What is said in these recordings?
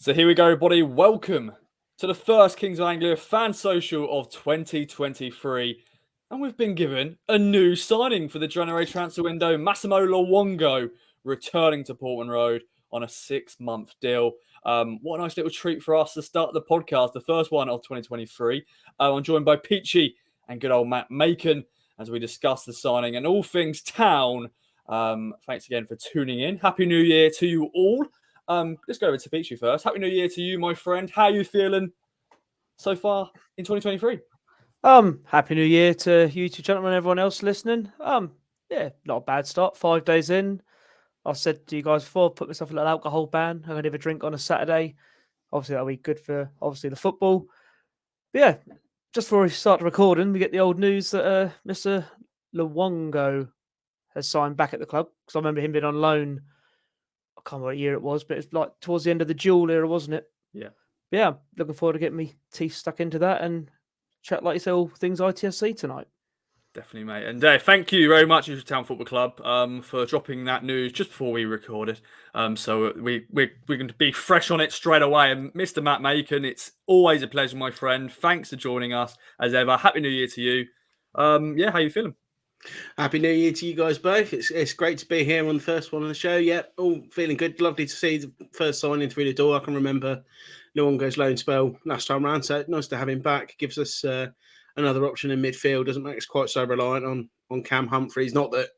So here we go, everybody. Welcome to the first Kings of Anglia Fan Social of 2023. And we've been given a new signing for the January transfer window. Massimo Luongo returning to Portman Road on a 6-month deal. What a nice little treat for us to start the podcast, the first one of 2023. I'm joined by Peachy and good old Makin as we discuss the signing and all things town. Thanks again for tuning in. Happy New Year to you all. Let's go over to Peachy first. Happy New Year to you, my friend. How are you feeling so far in 2023? Happy New Year to you two gentlemen and everyone else listening. Yeah, not a bad start. 5 days in. I said to you guys before, put myself in an alcohol ban. I'm gonna have a drink on a Saturday. Obviously, that'll be good for the football. But yeah, just before we start recording, we get the old news that Mr. Luongo has signed back at the club. Because I remember him being on loan. I can't remember what year it was, but it's like towards the end of the dual era, wasn't it? Yeah. But yeah, looking forward to getting my teeth stuck into that and chat like you say all things ITSC tonight. Definitely, mate. And thank you very much, Ipswich Town Football Club, for dropping that news just before we recorded. So we're going to be fresh on it straight away. And Mr. Matt Makin, it's always a pleasure, my friend. Thanks for joining us as ever. Happy New Year to you. Yeah, how you feeling? Happy New Year to you guys both. It's great to be here on the first one on the show. Yeah, all feeling good. Lovely to see the first signing through the door. I can remember Luongo's loan spell last time round, so nice to have him back. Gives us another option in midfield. Doesn't make us quite so reliant on Cam Humphreys. Not that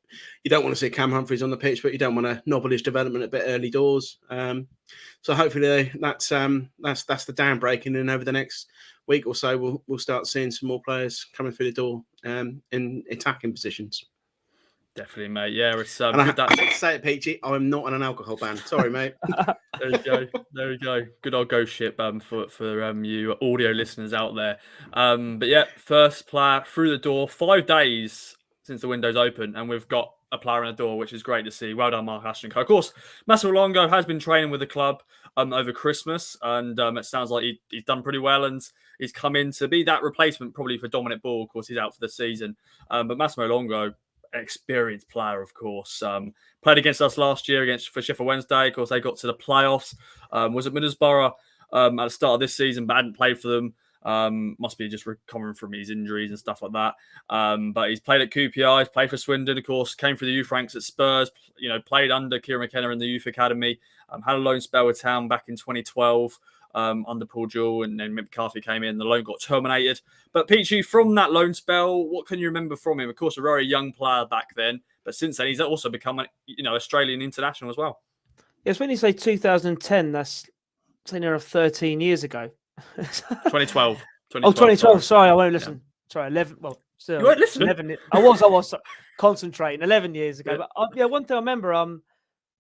you don't want to see Cam Humphreys on the pitch, but you don't want to nobble his development a bit early doors. So hopefully that's the dam breaking, and over the next week or so we'll start seeing some more players coming through the door in attacking positions. Definitely, mate. Yeah, it's and good. I hate to say it, Peachy, I'm not on an alcohol ban. Sorry, mate. There we go. There we go. Good old ghost ship for you audio listeners out there. But yeah, first player through the door. 5 days since the window's open, and we've got a player in the door, which is great to see. Well done, Mark Ashton. Of course, Massimo Luongo has been training with the club over Christmas, and it sounds like he's done pretty well, and he's come in to be that replacement probably for Dominic Ball. Of course, he's out for the season. But Massimo Luongo, an experienced player, of course. Played against us last year for Sheffield Wednesday. Of course, they got to the playoffs. Was at Middlesbrough at the start of this season, but hadn't played for them. Must be just recovering from his injuries and stuff like that. But he's played at QPR. He's played for Swindon, of course. Came through the youth ranks at Spurs. Played under Kieran McKenna in the youth academy. Had a loan spell with Town back in 2012. Under Paul Jewell, and then Mick McCarthy came in. The loan got terminated. But Peachy, from that loan spell, what can you remember from him? Of course, a very young player back then, but since then he's also become an Australian international as well. Yes, when you say 2010, that's near 13 years ago. 2012. 2012. Sorry, I won't listen. Yeah. Sorry, 11. Well, still, you weren't listening. 11. I was concentrating 11 years ago. Yeah. But one thing I remember,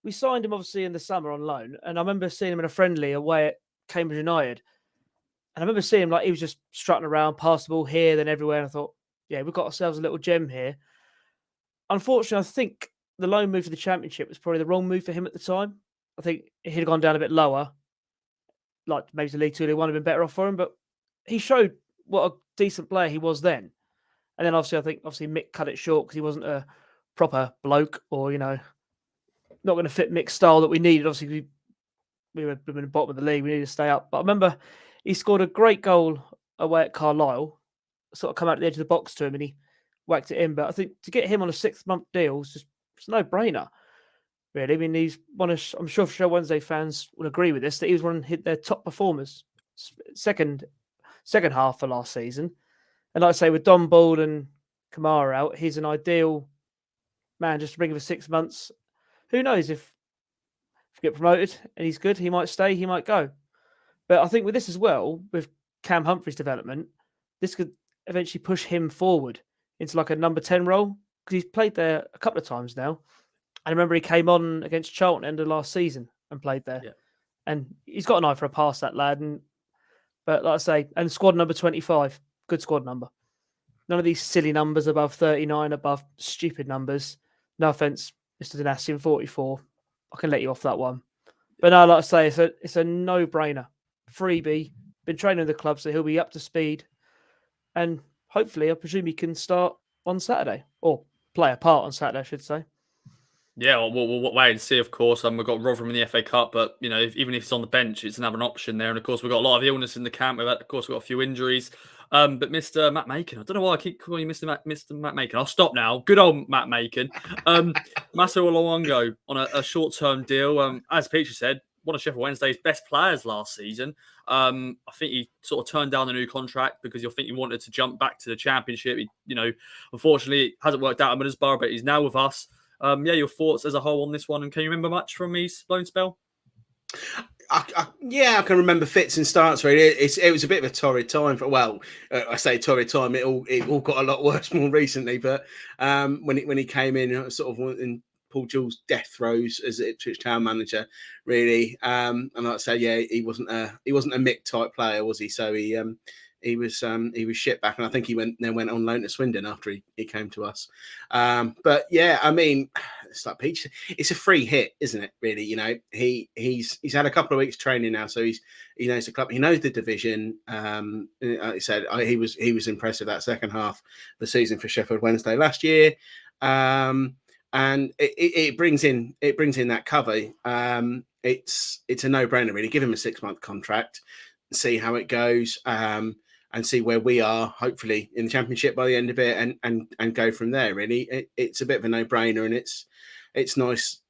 we signed him obviously in the summer on loan, and I remember seeing him in a friendly away at Cambridge United. And I remember seeing him he was just strutting around, pass the ball here, then everywhere. And I thought, yeah, we've got ourselves a little gem here. Unfortunately, I think the loan move to the Championship was probably the wrong move for him at the time. I think he'd have gone down a bit lower. Like maybe the League 2, League 1 would have been better off for him. But he showed what a decent player he was then. And then I think Mick cut it short because he wasn't a proper bloke or, not going to fit Mick's style that we needed. Obviously, we were in the bottom of the league. We needed to stay up. But I remember he scored a great goal away at Carlisle. Sort of come out at the edge of the box to him and he whacked it in. But I think to get him on a 6-month deal is it's a no-brainer, really. I mean, he's one of, I'm sure Sheffield Wednesday fans will agree with this, that he was one of their top performers second half of last season. And like I say, with Don Ball and Kamara out, he's an ideal man just to bring him for 6 months. Who knows if get promoted and he's good, he might stay, he might go. But I think with this as well, with Cam Humphreys' development, this could eventually push him forward into like a number 10 role because he's played there a couple of times now. I remember he came on against Charlton end of last season and played there. Yeah. And he's got an eye for a pass, that lad. But like I say, and squad number 25, good squad number. None of these silly numbers above 39, above stupid numbers. No offence, Mr. Danassi, 44. I can let you off that one. But no, like I say, it's a no-brainer. Freebie, been training the club, so he'll be up to speed. And hopefully, I presume he can start on Saturday. Or play a part on Saturday, I should say. Yeah, we'll wait and see, of course. We've got Rotherham in the FA Cup, but, even if he's on the bench, it's another option there. And, of course, we've got a lot of illness in the camp. Of course, we've got a few injuries. But Mr. Matt Makin, I don't know why I keep calling you Mr. Matt Makin. I'll stop now. Good old Matt Makin. Massimo Luongo on a short-term deal. As Peachy said, one of Sheffield Wednesday's best players last season. I think he sort of turned down the new contract because I think he wanted to jump back to the Championship. Unfortunately, it hasn't worked out at Middlesbrough, but he's now with us. Your thoughts as a whole on this one, and can you remember much from his loan spell? I can remember fits and starts. Really, it was a bit of a torrid time. I say torrid time. It all got a lot worse more recently. But when he came in, sort of in Paul Jewell's death throes as Ipswich Town manager, really. And like I say, yeah, he wasn't a Mick type player, was he? So he was shipped back, and I think he went on loan to Swindon after he came to us. But yeah, I mean, it's like Peach. It's a free hit, isn't it? Really, he's had a couple of weeks training now, so he knows the club, he knows the division. Like I said, he was impressive that second half of the season for Sheffield Wednesday last year. And it brings in that cover. It's a no-brainer, really. Give him a 6-month contract, see how it goes, and see where we are, hopefully in the Championship by the end of it, and go from there. Really, it's a bit of a no-brainer, and it's nice.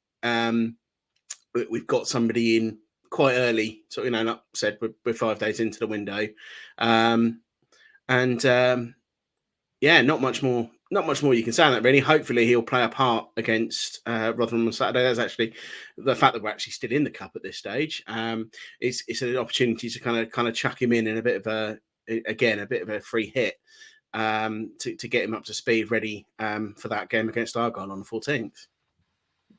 We've got somebody in quite early, so like I said, we're 5 days into the window, yeah, not much more you can say on that, really. Hopefully he'll play a part against Rotherham on Saturday. That's actually the fact that we're actually still in the cup at this stage. It's an opportunity to kind of chuck him in a bit of a free hit, to get him up to speed, ready for that game against Argyle on the 14th.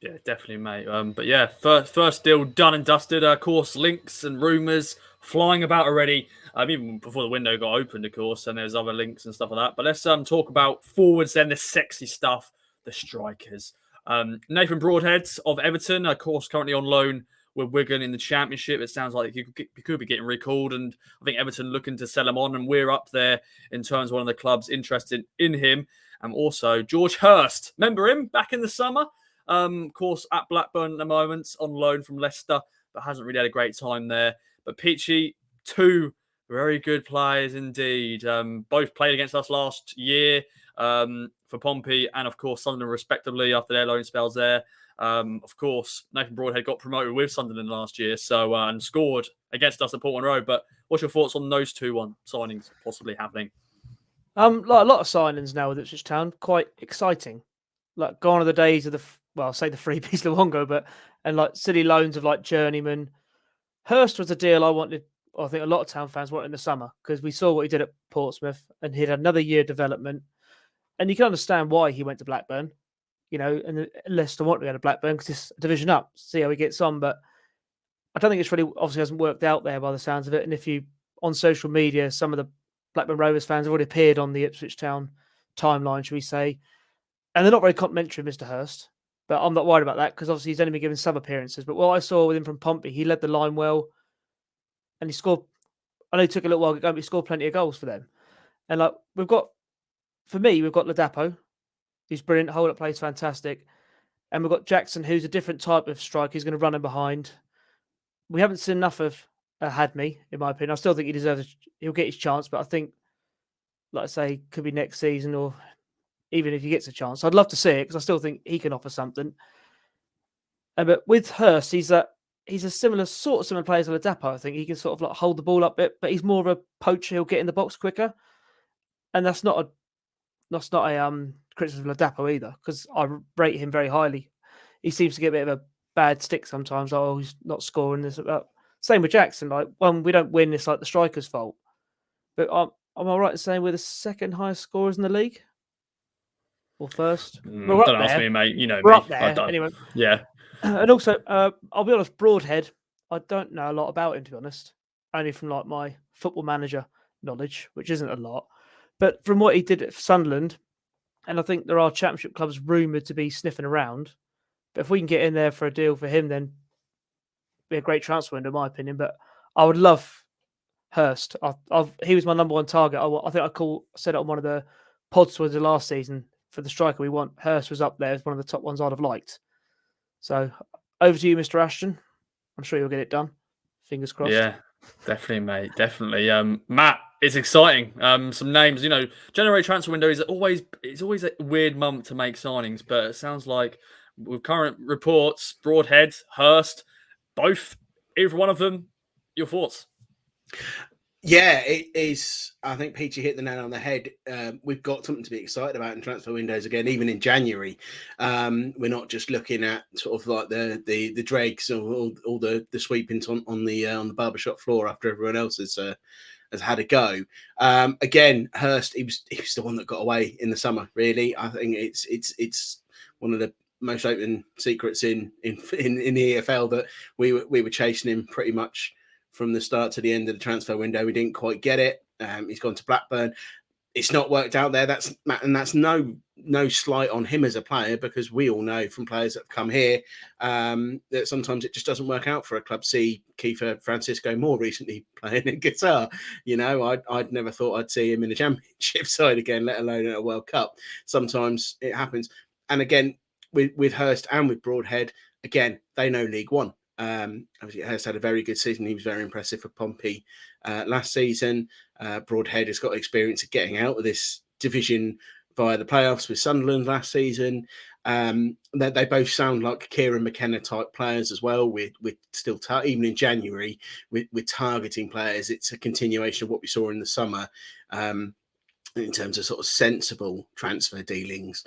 Yeah, definitely, mate. But yeah, first deal done and dusted. Of course, links and rumours flying about already. Even before the window got opened, of course, and there's other links and stuff like that. But let's talk about forwards then, the sexy stuff, the strikers. Nathan Broadhead of Everton, of course, currently on loan with Wigan in the Championship. It sounds like he could be getting recalled, and I think Everton looking to sell him on, and we're up there in terms of one of the clubs interested in him. And also George Hurst, remember him back in the summer? Of course, at Blackburn at the moment, on loan from Leicester, but hasn't really had a great time there. But Peachy, 2 very good players indeed. Both played against us last year for Pompey and, of course, Sunderland, respectively, after their loan spells there. Of course, Nathan Broadhead got promoted with Sunderland last year, so and scored against us at Portman Road. But what's your thoughts on those 2 signings possibly happening? Like a lot of signings now with Ipswich Town, quite exciting. Like gone are the days of I'll say the freebies Luongo, and like silly loans of like journeyman. Hurst was a deal I wanted. I think a lot of Town fans wanted in the summer because we saw what he did at Portsmouth, and he'd had another year of development. And you can understand why he went to Blackburn, and Leicester wanted to go to Blackburn because it's a division up. See how he gets on, but I don't think it's really obviously hasn't worked out there by the sounds of it. And if you on social media, some of the Blackburn Rovers fans have already appeared on the Ipswich Town timeline, should we say, and they're not very complimentary of Mr. Hurst. But I'm not worried about that because obviously he's only been given some appearances. But what I saw with him from Pompey, he led the line well, and he scored. I know it took a little while to go, but he scored plenty of goals for them. And like we've got Ladapo, who's brilliant. Hold up play is fantastic, and we've got Jackson, who's a different type of striker. He's going to run in behind. We haven't seen enough of Hadmi, in my opinion. I still think he deserves. He'll get his chance, but I think, like I say, could be next season or. Even if he gets a chance, I'd love to see it because I still think he can offer something. But with Hurst, he's a similar player to Ladapo. I think he can sort of like hold the ball up a bit, but he's more of a poacher. He'll get in the box quicker, and that's not a criticism of Ladapo either because I rate him very highly. He seems to get a bit of a bad stick sometimes. Oh, he's not scoring this. Same with Jackson. Like when we don't win, it's like the striker's fault. But am I right in saying we're the second highest scorers in the league? Or first? Don't ask me, mate. You know we're me. up there. Anyway. Yeah. And also, I'll be honest, Broadhead, I don't know a lot about him, to be honest. Only from like my Football Manager knowledge, which isn't a lot. But from what he did at Sunderland, and I think there are Championship clubs rumoured to be sniffing around. But if we can get in there for a deal for him, then it'd be a great transfer window, in my opinion. But I would love Hurst. He was my number one target. I think I said it on one of the pods towards the last season. For the striker we want, Hurst was up there as one of the top ones I'd have liked. So over to you, Mr. Ashton. I'm sure you'll get it done. Fingers crossed. Yeah, definitely, mate. Definitely. Matt, it's exciting. Some names, January transfer window is always a weird month to make signings, but it sounds like with current reports, Broadhead, Hurst, both, either one of them, your thoughts? Yeah, it is. I think Peachy hit the nail on the head. We've got something to be excited about in transfer windows again, even in January. We're not just looking at sort of like the dregs or all the sweepings on the barbershop floor after everyone else has had a go. Again, Hurst, he was the one that got away in the summer. Really, I think it's one of the most open secrets in the EFL that we were chasing him pretty much from the start to the end of the transfer window. We didn't quite get it. He's gone to Blackburn. It's not worked out there. That's no slight on him as a player, because we all know from players that have come here that sometimes it just doesn't work out for a club. See Kiefer Francisco more recently playing a guitar. I'd never thought I'd see him in a championship side again, let alone at a World Cup. Sometimes it happens. And again, with Hurst and with Broadhead, again, they know League One. Obviously, Hurst had a very good season. He was very impressive for Pompey last season. Broadhead has got experience of getting out of this division via the playoffs with Sunderland last season. They both sound like Kieran McKenna type players as well. We're still, even in January, we're targeting players. It's a continuation of what we saw in the summer. In terms of sort of sensible transfer dealings,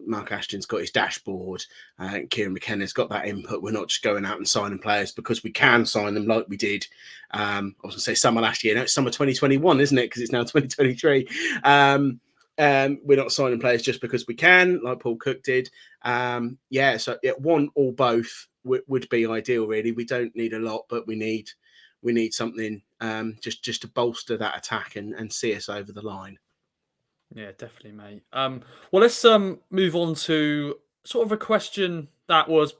Mark Ashton's got his dashboard. Kieran McKenna's got that input. We're not just going out and signing players because we can sign them like we did. I was going to say summer last year. No, it's summer 2021, isn't it? Because it's now 2023. We're not signing players just because we can, like Paul Cook did. So one or both would be ideal, really. We don't need a lot, but we need something just to bolster that attack and see us over the line. Yeah, definitely, mate. Well, let's move on to sort of a question that was,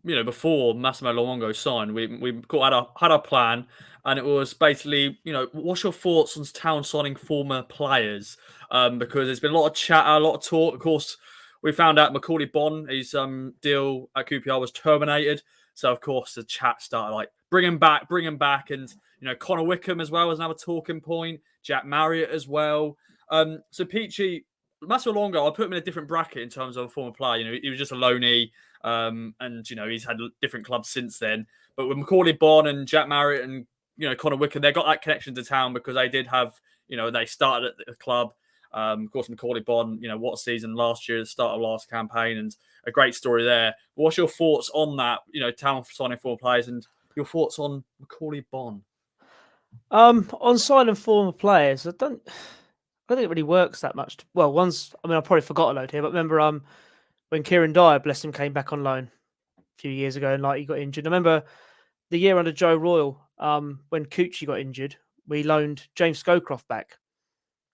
before Massimo Luongo signed. We had our plan, and it was basically, what's your thoughts on Town signing former players? Because there's been a lot of chatter, a lot of talk. Of course, we found out Macaulay Bonne, his deal at QPR was terminated. So, of course, the chat started like, bring him back. And, Connor Wickham as well was another talking point. Jack Marriott as well. So, Peachy, Massimo Luongo, I'll put him in a different bracket in terms of a former player. He was just a loanee, and, he's had different clubs since then. But with Macaulay Bonne and Jack Marriott and, Connor Wickham, they got that connection to Town because they did have, they started at the club. Of course, Macaulay Bonne, what season last year, the start of last campaign, and a great story there. What's your thoughts on that? Town signing former players, and your thoughts on Macaulay Bonne? On signing former players, I don't think it really works that much. I probably forgot a load here, but remember when Kieran Dyer, bless him, came back on loan a few years ago and he got injured. I remember the year under Joe Royle, when Cucci got injured, we loaned James Scowcroft back,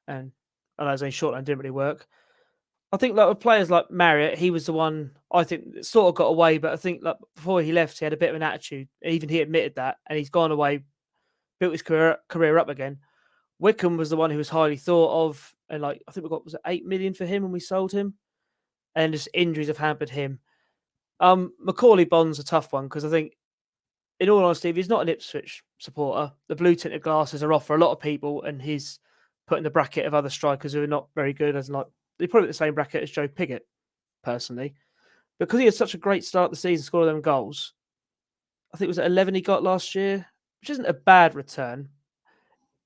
and I know it was only short and didn't really work. I think with players like Marriott, he was the one I think that sort of got away, but I think before he left, he had a bit of an attitude. Even he admitted that, and he's gone away, built his career up again. Wickham was the one who was highly thought of, and I think we got, was it 8 million for him when we sold him? And just injuries have hampered him. Macaulay Bonne's a tough one because I think, in all honesty, if he's not an Ipswich supporter, the blue tinted glasses are off for a lot of people, and he's put in the bracket of other strikers who are not very good, as they're probably the same bracket as Joe Pigott, personally. Because he had such a great start of the season, scored them goals. I think it was 11 he got last year, which isn't a bad return.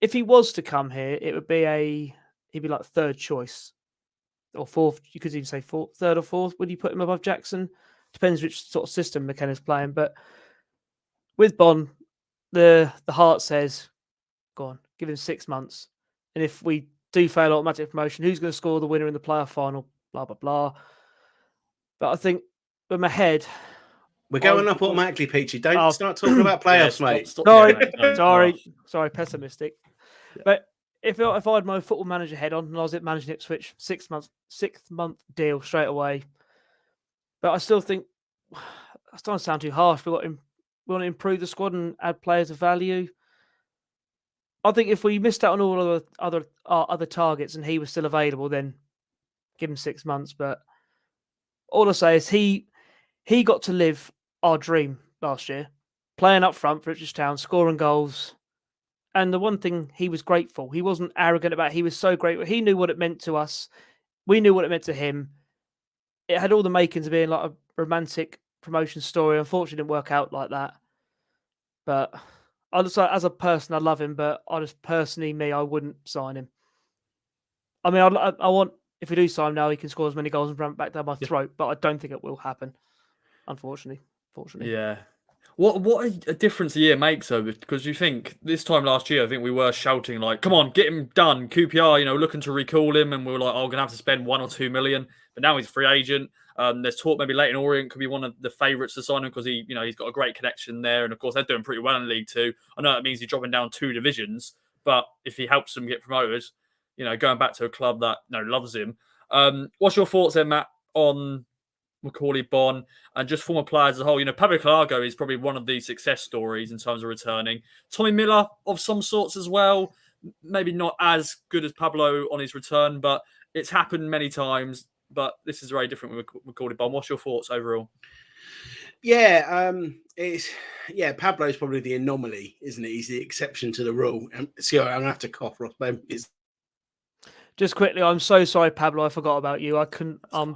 If he was to come here, it would be he'd be like third choice or fourth. You could even say third or fourth. Would you put him above Jackson? Depends which sort of system McKenna's playing. But with Bonne, the heart says, go on, give him 6 months. And if we do fail automatic promotion, who's going to score the winner in the playoff final? Blah, blah, blah. But I think with my head, we're going up automatically, Peachy. Don't start talking about playoffs, mate. Sorry, pessimistic. Yeah. But if I had my football manager head on and I was managing Ipswich, 6 month deal straight away. But I still think that's starting to sound too harsh. We want to improve the squad and add players of value. I think if we missed out on all other targets and he was still available, then give him 6 months. But all I say is he he got to live our dream last year, playing up front for Ipswich Town, scoring goals. And the one thing, he was grateful. He wasn't arrogant about it. He was so grateful. He knew what it meant to us. We knew what it meant to him. It had all the makings of being like a romantic promotion story. Unfortunately, it didn't work out like that. But as a person, I love him. But I wouldn't sign him. I mean, I want, if we do sign him now, he can score as many goals and run back down my throat. But I don't think it will happen, unfortunately. Yeah. What a difference a year makes, though, because you think this time last year, I think we were shouting like, "Come on, get him done." QPR, looking to recall him, and we were like, "Oh, we're gonna have to spend 1 or 2 million." But now he's a free agent. There's talk maybe Leighton Orient could be one of the favourites to sign him because he's got a great connection there, and of course they're doing pretty well in League Two. I know that means he's dropping down 2 divisions, but if he helps them get promoted, going back to a club that loves him. What's your thoughts then, Matt, on Macaulay Bonne, and just former players as a whole? Pablo Calago is probably one of the success stories in terms of returning. Tommy Miller of some sorts as well. Maybe not as good as Pablo on his return, but it's happened many times. But this is very different with Macaulay Bonne. What's your thoughts overall? Yeah, Pablo's probably the anomaly, isn't it? He's the exception to the rule. See, I'm gonna have to cough, Ross. Just quickly, I'm so sorry, Pablo. I forgot about you. I couldn't. I'm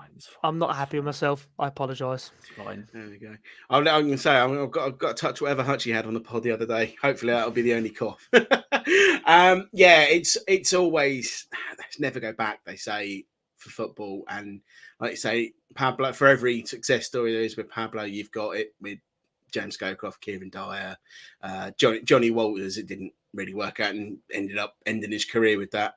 not happy with myself. I apologise. It's fine. There we go. I'm going to say I've got to touch whatever hutch he had on the pod the other day. Hopefully that'll be the only cough. It's always, let's never go back, they say, for football. And like you say, Pablo, for every success story there is with Pablo, you've got it with James Scowcroft, Kieran Dyer, Johnny Walters. It didn't really work out and ended up ending his career with that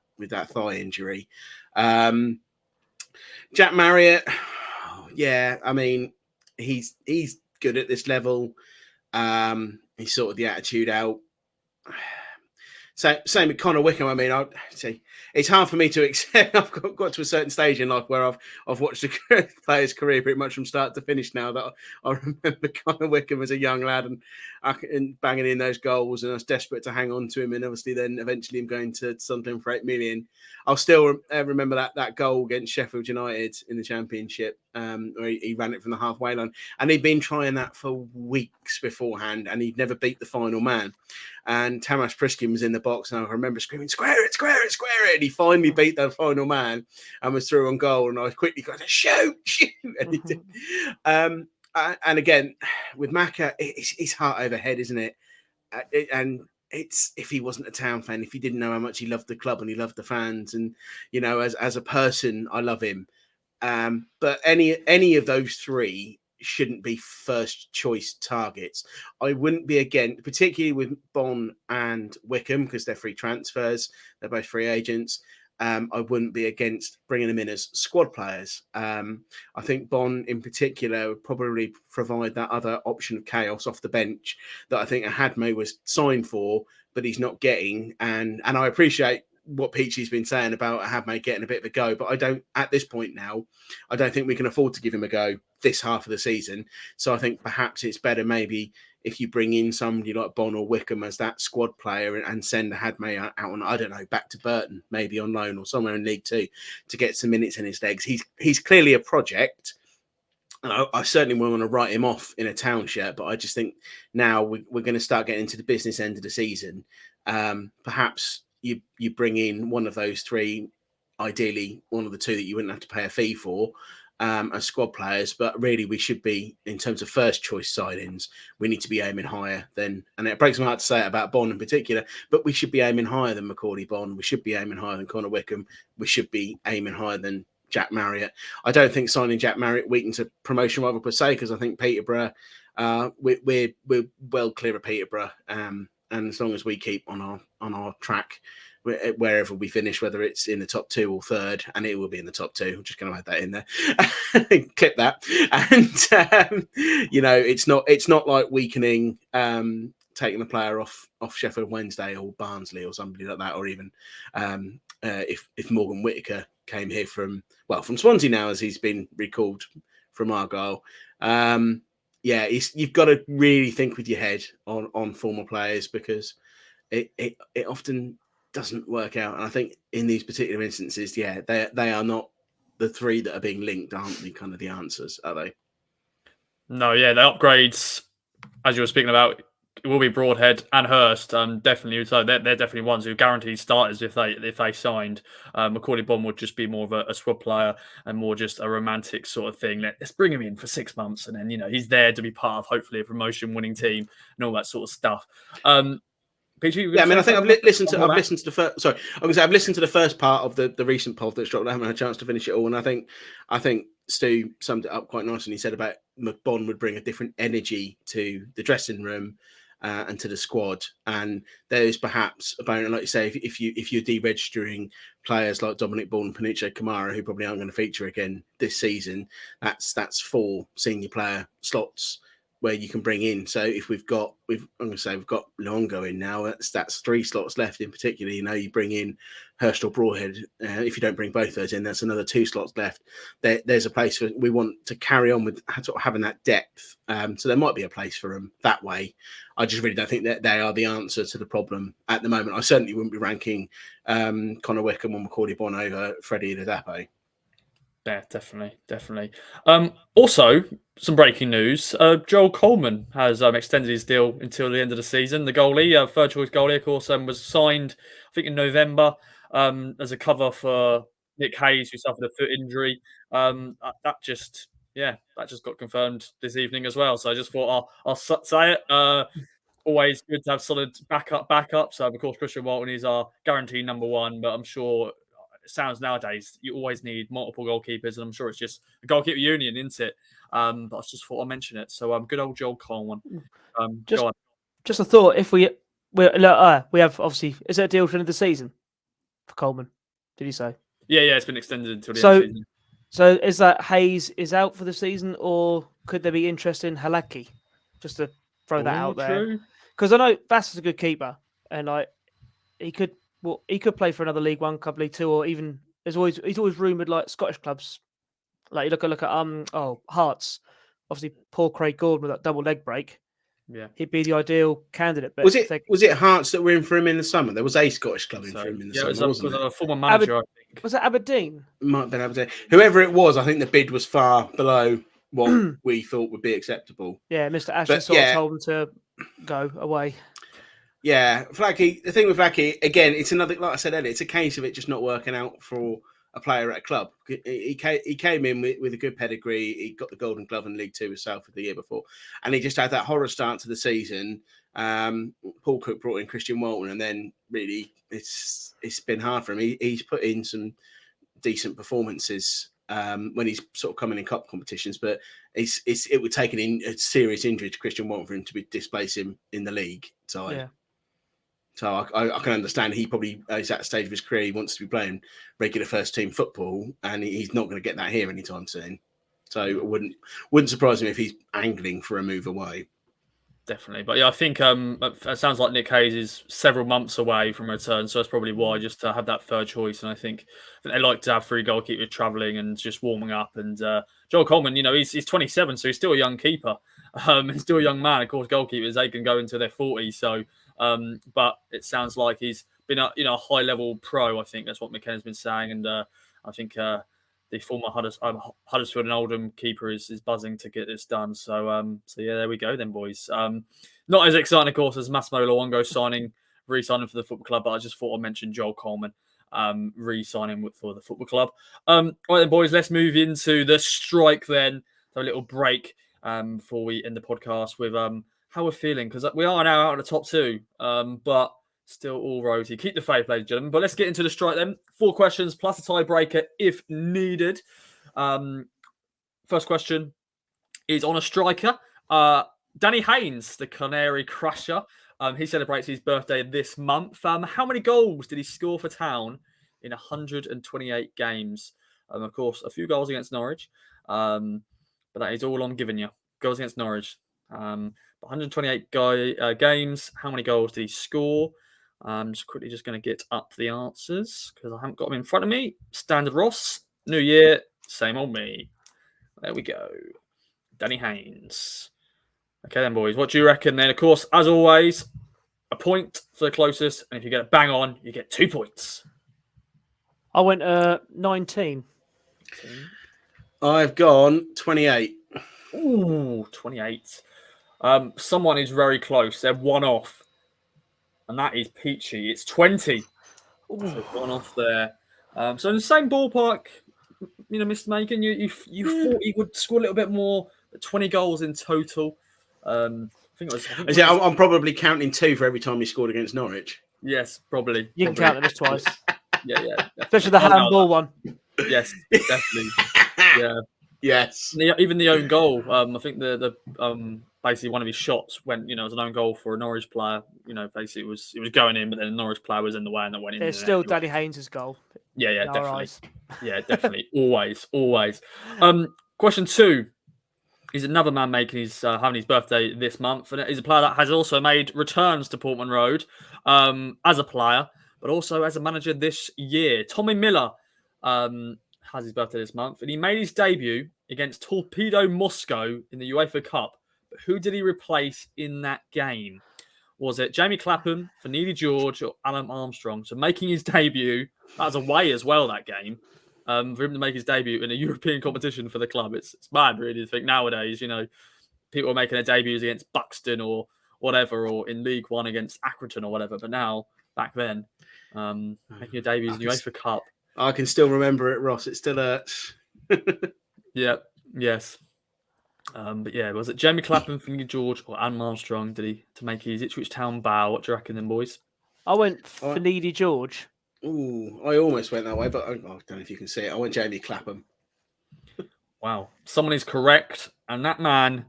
thigh injury. Jack Marriott, I mean, he's good at this level. He's sorted the attitude out. Same with Connor Wickham. I mean, I'd say it's hard for me to accept. I've got to a certain stage in life where I've watched a player's career pretty much from start to finish now, that I remember Connor Wickham as a young lad and banging in those goals, and I was desperate to hang on to him, and obviously then eventually him going to Sunderland for 8 million. I'll still remember that goal against Sheffield United in the Championship, where he ran it from the halfway line, and he'd been trying that for weeks beforehand, and he'd never beat the final man. And Tamas Priskin was in the box, and I remember screaming, "Square it, square it, square it!" And he finally beat the final man and was through on goal. And I quickly got to shoot, and he did. And again, with Maka, it's heart over head, isn't it? And it's, if he wasn't a Town fan, if he didn't know how much he loved the club and he loved the fans, and as a person, I love him. But any of those three shouldn't be first choice targets. I wouldn't be against, particularly with Bonne and Wickham, because they're free transfers. They're both free agents. I wouldn't be against bringing them in as squad players. I think Bonne in particular would probably provide that other option of chaos off the bench that I think Ahadme was signed for, but he's not getting. And I appreciate what Peachy's been saying about Ahadme getting a bit of a go, but I don't, at this point now, I don't think we can afford to give him a go this half of the season. So I think perhaps it's better maybe if you bring in somebody like Bonne or Wickham as that squad player and send Ahadme out on, I don't know, back to Burton, maybe on loan or somewhere in League Two to get some minutes in his legs. He's clearly a project. And I certainly wouldn't want to write him off in a Town shirt, but I just think now we're going to start getting into the business end of the season. Perhaps you bring in one of those three, ideally one of the two that you wouldn't have to pay a fee for, as squad players. But really, we should be, in terms of first choice signings, we need to be aiming higher than, and it breaks my heart to say it about Bonne in particular, but we should be aiming higher than Macaulay Bonne. We should be aiming higher than Connor Wickham. We should be aiming higher than Jack Marriott. I don't think signing Jack Marriott weakens a promotion rival per se, because I think Peterborough, we're well clear of Peterborough, and as long as we keep on our track, wherever we finish, whether it's in the top 2 or third, and it will be in the top 2. I'm just going to add that in there, clip that, and it's not like weakening, taking the player off Sheffield Wednesday or Barnsley or somebody like that, or even if Morgan Whittaker came here from Swansea now, as he's been recalled from Argyle. You've got to really think with your head on former players, because it often doesn't work out. And I think in these particular instances, they are not the three that are being linked, aren't the kind of the answers, are they? No, yeah, the upgrades, as you were speaking about, it will be Broadhead and Hurst. Definitely. So they're definitely ones who guaranteed starters if they signed. Macaulay Bonne would just be more of a squad player and more just a romantic sort of thing. Let's bring him in for 6 months, and then he's there to be part of hopefully a promotion-winning team and all that sort of stuff. PG, Yeah, I mean, I think I've listened to the first. Sorry, I'm going to say I've listened to the first part of the recent pod that's dropped. I haven't had a chance to finish it all, and I think Stu summed it up quite nicely. He said about Bond would bring a different energy to the dressing room and to the squad, and there's perhaps about, like you say, if you're deregistering players like Dominic Ball and Panuccio Kamara, who probably aren't going to feature again this season, that's 4 senior player slots where you can bring in. So if we've got Luongo in now, that's 3 slots left in particular. You bring in Hurst or Broadhead. If you don't bring both those in, that's another 2 slots left. There's a place for, we want to carry on with sort of having that depth. So there might be a place for them that way. I just really don't think that they are the answer to the problem at the moment. I certainly wouldn't be ranking Connor Wickham or Macaulay Bonne over Freddie Ladapo. Yeah, definitely. Also, some breaking news. Joel Coleman has extended his deal until the end of the season. The goalie, third choice goalie, of course, was signed, I think, in November as a cover for Nick Haynes, who suffered a foot injury. That just got confirmed this evening as well. So I just thought I'll say it. Always good to have solid backups. So, of course, Christian Walton is our guaranteed number 1, but I'm sure sounds nowadays you always need multiple goalkeepers, and I'm sure it's just a goalkeeper union, isn't it? But I just thought I'd mention it. So good old Joel Coleman. Go on. Just a thought: if we have obviously, is it a deal to the end of the season for Coleman? Did you say? Yeah, it's been extended until the end of the season. So is that Hayes is out for the season, or could there be interest in Halaki? Just to throw that out there, because I know Vass is a good keeper, and he could play for another League One, Club League Two, or even he's always rumoured like Scottish clubs. Like you look at Hearts, obviously Paul Craig Gordon with that double leg break. Yeah, he'd be the ideal candidate. But was it Hearts that were in for him in the summer? There was a Scottish club in for him in the summer, wasn't it? A former manager, I think. Was it Aberdeen? Might have been Aberdeen. Whoever it was, I think the bid was far below what we thought would be acceptable. Yeah, Mr. Ashton told him to go away. Yeah, Flacky. The thing with Flacky, again, it's another, like I said earlier, it's a case of it just not working out for a player at a club. He came in with a good pedigree. He got the Golden Glove in League Two with Salford the year before, and he just had that horror start to the season. Paul Cook brought in Christian Walton, and then really it's been hard for him. He's put in some decent performances when he's sort of coming in cup competitions, but it would take a serious injury to Christian Walton for him to displace him in the league side. Yeah. So I can understand he probably is at a stage of his career he wants to be playing regular first team football, and he's not going to get that here anytime soon. So it wouldn't surprise me if he's angling for a move away. Definitely, but yeah, I think it sounds like Nick Hayes is several months away from return, so that's probably why, just to have that third choice. And I think they like to have 3 goalkeepers travelling and just warming up. And Joel Coleman, he's 27, so he's still a young keeper. He's still a young man. Of course, goalkeepers, they can go into their 40s. So, but it sounds like he's been a high level pro. I think that's what McKenna's been saying, and I think the former Huddersfield and Oldham keeper is buzzing to get this done. So yeah, there we go then, boys. Not as exciting, of course, as Massimo Luongo re-signing for the football club, but I just thought I'd mention Joel Coleman re-signing for the football club. Right then, boys, let's move into the strike then. So a little break before we end the podcast with how we're feeling, because we are now out of the top 2, but still all rosy. Keep the faith, ladies and gentlemen. But let's get into the strike then. 4 questions plus a tiebreaker if needed. First question is on a striker. Danny Haynes, the Canary Crusher. He celebrates his birthday this month. How many goals did he score for Town in 128 games? Of course, a few goals against Norwich. But that is all I'm giving you. Goals against Norwich. 128 games. How many goals did he score? I'm just quickly going to get up the answers because I haven't got them in front of me. Standard Ross. New year. Same old me. There we go. Danny Haynes. Okay then, boys. What do you reckon then? Of course, as always, a point for the closest. And if you get it bang on, you get 2 points. I went 19. I've gone 28. Ooh, 28. Someone is very close. They're one off. And that is Peachy. It's 20. So one off there. So in the same ballpark, Mr. Makin, you thought he would score a little bit more, 20 goals in total. I think I'm probably counting 2 for every time he scored against Norwich. Yes, probably. You can count them as twice. Yeah. Especially the handball one. Yes, definitely. Yeah. Yes. Even the own goal. I think the basically one of his shots went, as an own goal for a Norwich player. Basically it was going in, but then the Norwich player was in the way and that went in. There's still Danny Haynes' goal. Yeah, definitely. Yeah, definitely. always. Question 2 is another man making having his birthday this month, and it is a player that has also made returns to Portman Road as a player, but also as a manager this year. Tommy Miller has his birthday this month, and he made his debut against Torpedo Moscow in the UEFA Cup. But who did he replace in that game? Was it Jamie Clapham, Finidi George, or Alun Armstrong? So making his debut, that was away as well, that game. For him to make his debut in a European competition for the club. It's mad, really, to think nowadays, people are making their debuts against Buxton or whatever, or in League One against Accrington or whatever. But now, back then, making your debuts in the UEFA Cup. I can still remember it, Ross. It still hurts. Yes. But yeah, was it Jamie Clapham, Finidi George, or Alun Armstrong to make his Ipswich Town bow? What do you reckon, then, boys? I went Finidi George. Ooh, I almost went that way, but I don't know if you can see it. I went Jamie Clapham. Wow. Someone is correct, and that man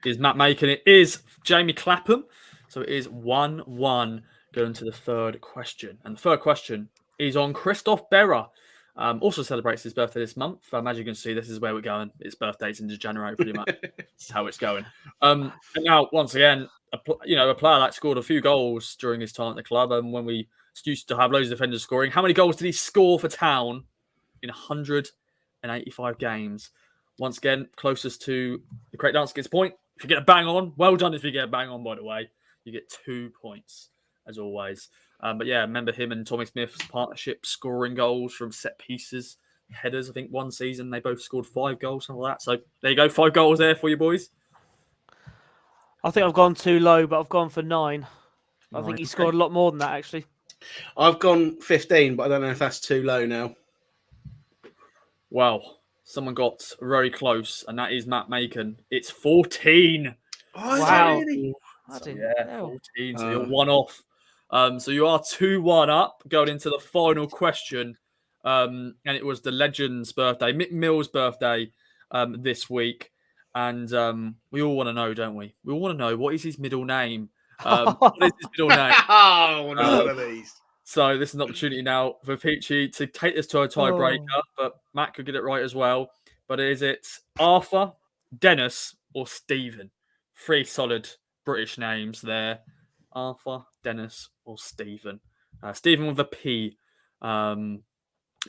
is Matt Makin. It is Jamie Clapham. So it is 1-1 going to the third question. And the third question is on Christophe Berra. Also celebrates his birthday this month. As you can see, this is where we're going. His birthday's into January, pretty much. That's how it's going. And now, once again, a player that scored a few goals during his time at the club. And when we used to have loads of defenders scoring, how many goals did he score for Town in 185 games? Once again, closest to the correct answer gets a point. If you get a bang on, well done. If you get a bang on, by the way, you get 2 points, as always. But yeah, remember him and Tommy Smith's partnership, scoring goals from set pieces, headers. I think one season they both scored 5 goals, something like that. So there you go, 5 goals there for you boys. I think I've gone too low, but I've gone for 9. I think he scored a lot more than that, actually. I've gone 15, but I don't know if that's too low now. Wow, someone got very close, and that is Matt Makin. It's 14. Oh, wow. Really? So, yeah, 14. So you're one off. So you are 2-1 up going into the final question. And it was the legend's birthday, Mick Mills' birthday this week. And we all want to know, don't we? We all want to know, what is his middle name? What is his middle name? Oh, no, one of these. So this is an opportunity now for Peachy to take this to a tiebreaker, but Matt could get it right as well. But is it Arthur, Dennis, or Stephen? 3 solid British names there. Arthur, Dennis, or Stephen. Stephen with a P.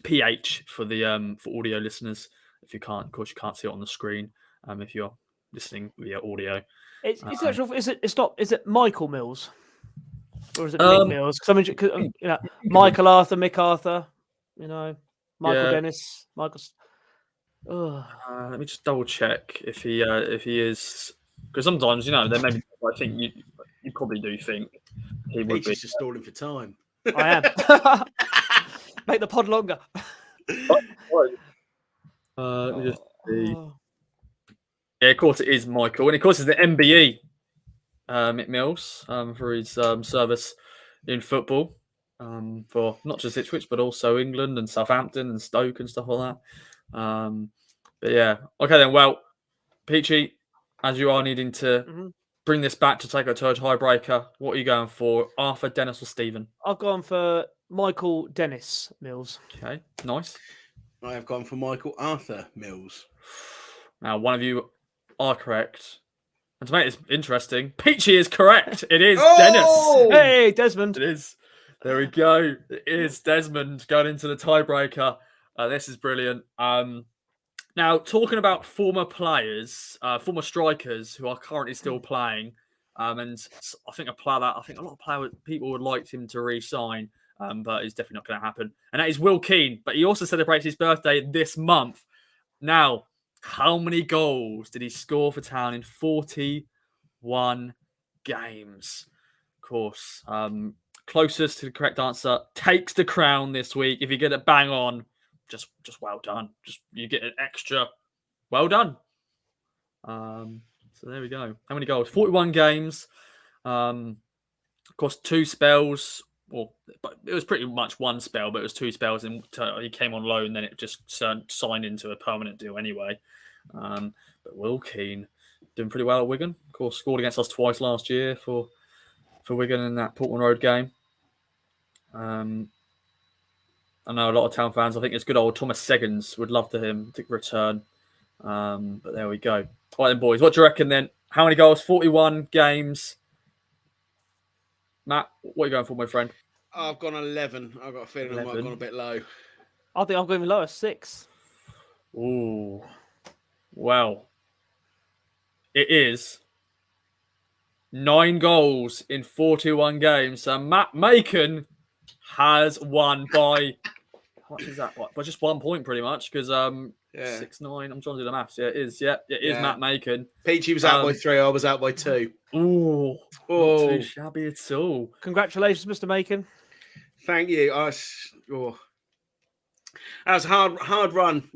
PH for the for audio listeners. If you can't, of course, you can't see it on the screen. If you're listening via audio, is it Michael Mills or is it Mick Mills? Because Michael Arthur, Mick Arthur, Michael Dennis, Michael. Let me just double check if he is, because sometimes there may be. I think you probably do think he would be. He's just stalling for time. I am. Make the pod longer. Let me just see. Yeah, of course it is Michael, and of course it's the MBE, Mick Mills, for his service in football, for not just Ipswich but also England and Southampton and Stoke and stuff like that. But yeah, okay then. Well, Peachy, as you are needing to bring this back to take it to a tiebreaker, what are you going for? Arthur, Dennis, or Stephen? I've gone for Michael Dennis Mills. Okay, nice. I have gone for Michael Arthur Mills. Now, one of you are correct. And to make this interesting, Peachy is correct. It is Dennis. Hey, Desmond. It is. There we go. It is Desmond going into the tiebreaker. This is brilliant. Now, talking about former players, former strikers who are currently still playing, and I think a lot of people would like him to re-sign, but it's definitely not going to happen. And that is Will Keane. But he also celebrates his birthday this month. Now, How many goals did he score for Town in 41 games? Of course, closest to the correct answer takes the crown this week. If you get it bang on, just well done. Just you get an extra well done. So there we go. How many goals? 41 games. Of course, 2 spells. Well, but it was pretty much one spell, but it was 2 spells, and he came on loan. Then it just signed into a permanent deal anyway. But Will Keane doing pretty well at Wigan. Of course, scored against us twice last year for Wigan in that Portman Road game. I know a lot of Town fans. I think it's good old Thomas Seggins would love to return. But there we go. All right then, boys. What do you reckon then? How many goals? 41 games. Matt, what are you going for, my friend? I've gone 11. I've got a feeling 11. I might have gone a bit low. I think I'm going lower, 6. Ooh. Well, it is 9 goals in 41 games. So Matt Makin has won by, how much is that? By just 1 point, pretty much, because 6-9. I'm trying to do the maths. Yeah, it is. Yeah, it is Matt Makin. Peachy was out by 3. I was out by 2. Not too shabby at all. Congratulations, Mr. Makin. Thank you. That was a hard run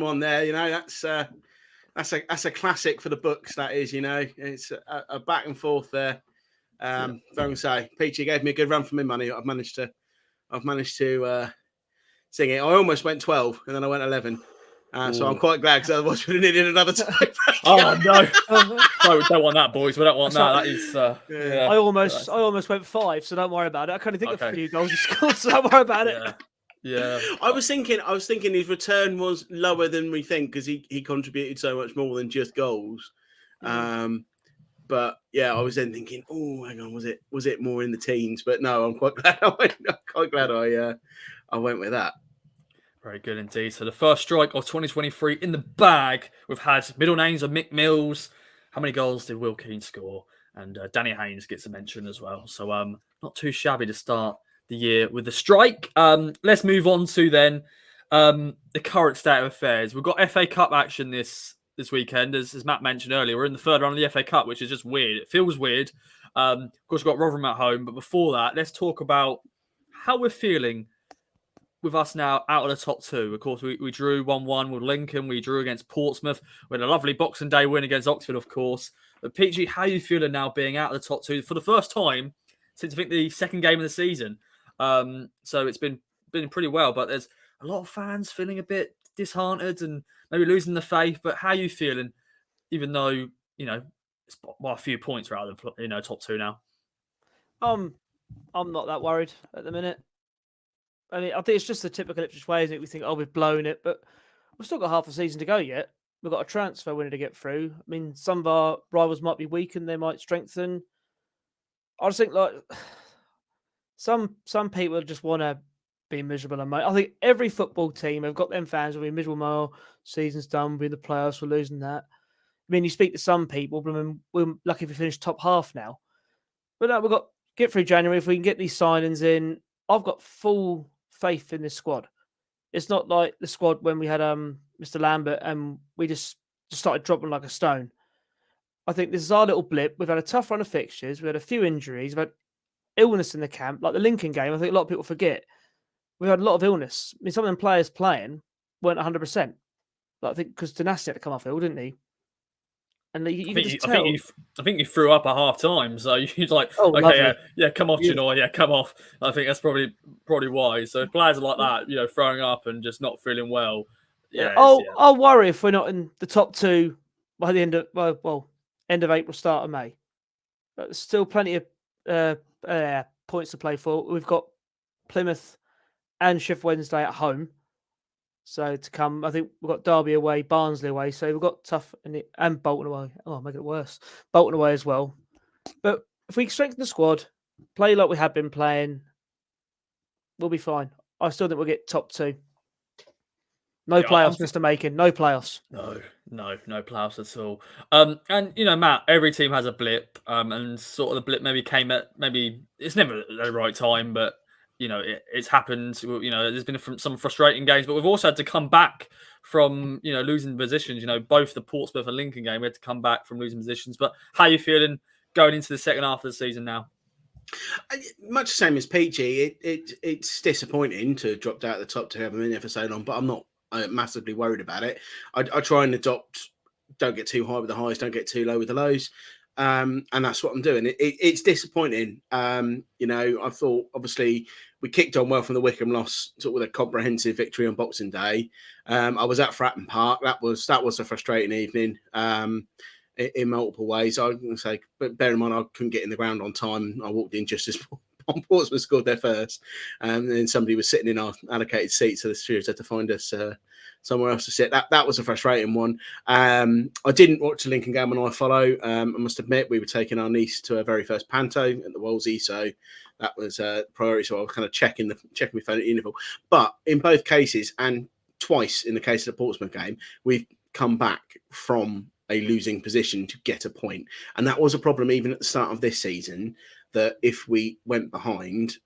one there. You know, that's a classic for the books. That is, you know, it's a back and forth there. Don't say, Peachy gave me a good run for my money. I've managed to sing it. I almost went 12, and then I went 11. So I'm quite glad, because otherwise we'd have needed another tie. Oh no! No, we don't want that, boys. We don't want that. That is. I almost went 5, so don't worry about it. I can't think of a few goals he scored, so don't worry about it. Yeah. I was thinking his return was lower than we think, because he contributed so much more than just goals. But yeah, I was then thinking, oh, hang on, was it more in the teens? But no, I'm quite glad I went with that. Very good indeed. So the first strike of 2023 in the bag. We've had middle names of Mick Mills. How many goals did Will Keane score? And Danny Haynes gets a mention as well. So not too shabby to start the year with the strike. Let's move on to then the current state of affairs. We've got FA Cup action this weekend, as Matt mentioned earlier. We're in the third round of the FA Cup, which is just weird. It feels weird. Of course, we've got Rotherham at home. But before that, let's talk about how we're feeling with us now out of the top 2. Of course, we drew 1-1 with Lincoln. We drew against Portsmouth. We had a lovely Boxing Day win against Oxford, of course. But Peachy, how are you feeling now being out of the top 2 for the first time since I think the second game of the season? So it's been pretty well, but there's a lot of fans feeling a bit disheartened and maybe losing the faith. But how are you feeling, even though, you know, it's by a few points rather than, you know, top 2 now? I'm not that worried at the minute. I mean, I think it's just the typical Ipswich way, isn't it? We think, we've blown it, but we've still got half a season to go yet. We've got a transfer window to get through. I mean, some of our rivals might be weakened, they might strengthen. I just think, like, some people just want to be miserable. And I think every football team have got them fans will be miserable. Season's done, we're in the playoffs, we're losing that. I mean, you speak to some people, but I mean, we're lucky if we finish top half now. But no, we've got to get through January. If we can get these signings in, I've got full faith in this squad. It's not like the squad when we had Mr. Lambert and we just started dropping like a stone. I think this is our little blip. We've had a tough run of fixtures. We had a few injuries. We've had illness in the camp, like the Lincoln game. I think a lot of people forget. We've had a lot of illness. I mean, some of them players playing weren't 100%. Like, I think because Danassi had to come off ill, didn't he? And you can just tell. I think you threw up at half time, so you're like, come off, Chinoy, come off. I think that's probably wise. So if players are like that, you know, throwing up and just not feeling well. I'll worry if we're not in the top 2 by the end of end of April, start of May. But there's still plenty of points to play for. We've got Plymouth and Sheffield Wednesday at home. So to come, I think we've got Derby away, Barnsley away. So we've got tough and Bolton away. Oh, make it worse. Bolton away as well. But if we strengthen the squad, play like we have been playing, we'll be fine. I still think we'll get top 2. No playoffs, Mr. Makin. No playoffs. No playoffs at all. And you know, Matt, every team has a blip. And sort of the blip maybe came at it's never the right time, but it's happened. There's been some frustrating games, but we've also had to come back from losing positions. Both the Portsmouth and Lincoln game, we had to come back from losing positions. But how are you feeling going into the second half of the season now? Much the same as Peachy. It's disappointing to have dropped out of the top two, having been there for so long, but I'm not massively worried about it. I try and adopt, don't get too high with the highs, don't get too low with the lows. And that's what I'm doing. It's disappointing. I thought, obviously, we kicked on well from the Wycombe loss, sort of with a comprehensive victory on Boxing Day. I was at Fratton Park. That was a frustrating evening. In multiple ways. I was going to say, but bear in mind, I couldn't get in the ground on time. I walked in just as Portsmouth scored their first, and then somebody was sitting in our allocated seat, so the stewards had to find us somewhere else to sit. That was a frustrating one. I didn't watch the Lincoln game on iFollow. I must admit, we were taking our niece to her very first panto at the Wolsey, so that was a priority. So I was kind of checking my phone at the interval. But in both cases, and twice in the case of the Portsmouth game, we've come back from a losing position to get a point. And that was a problem even at the start of this season, that if we went behind,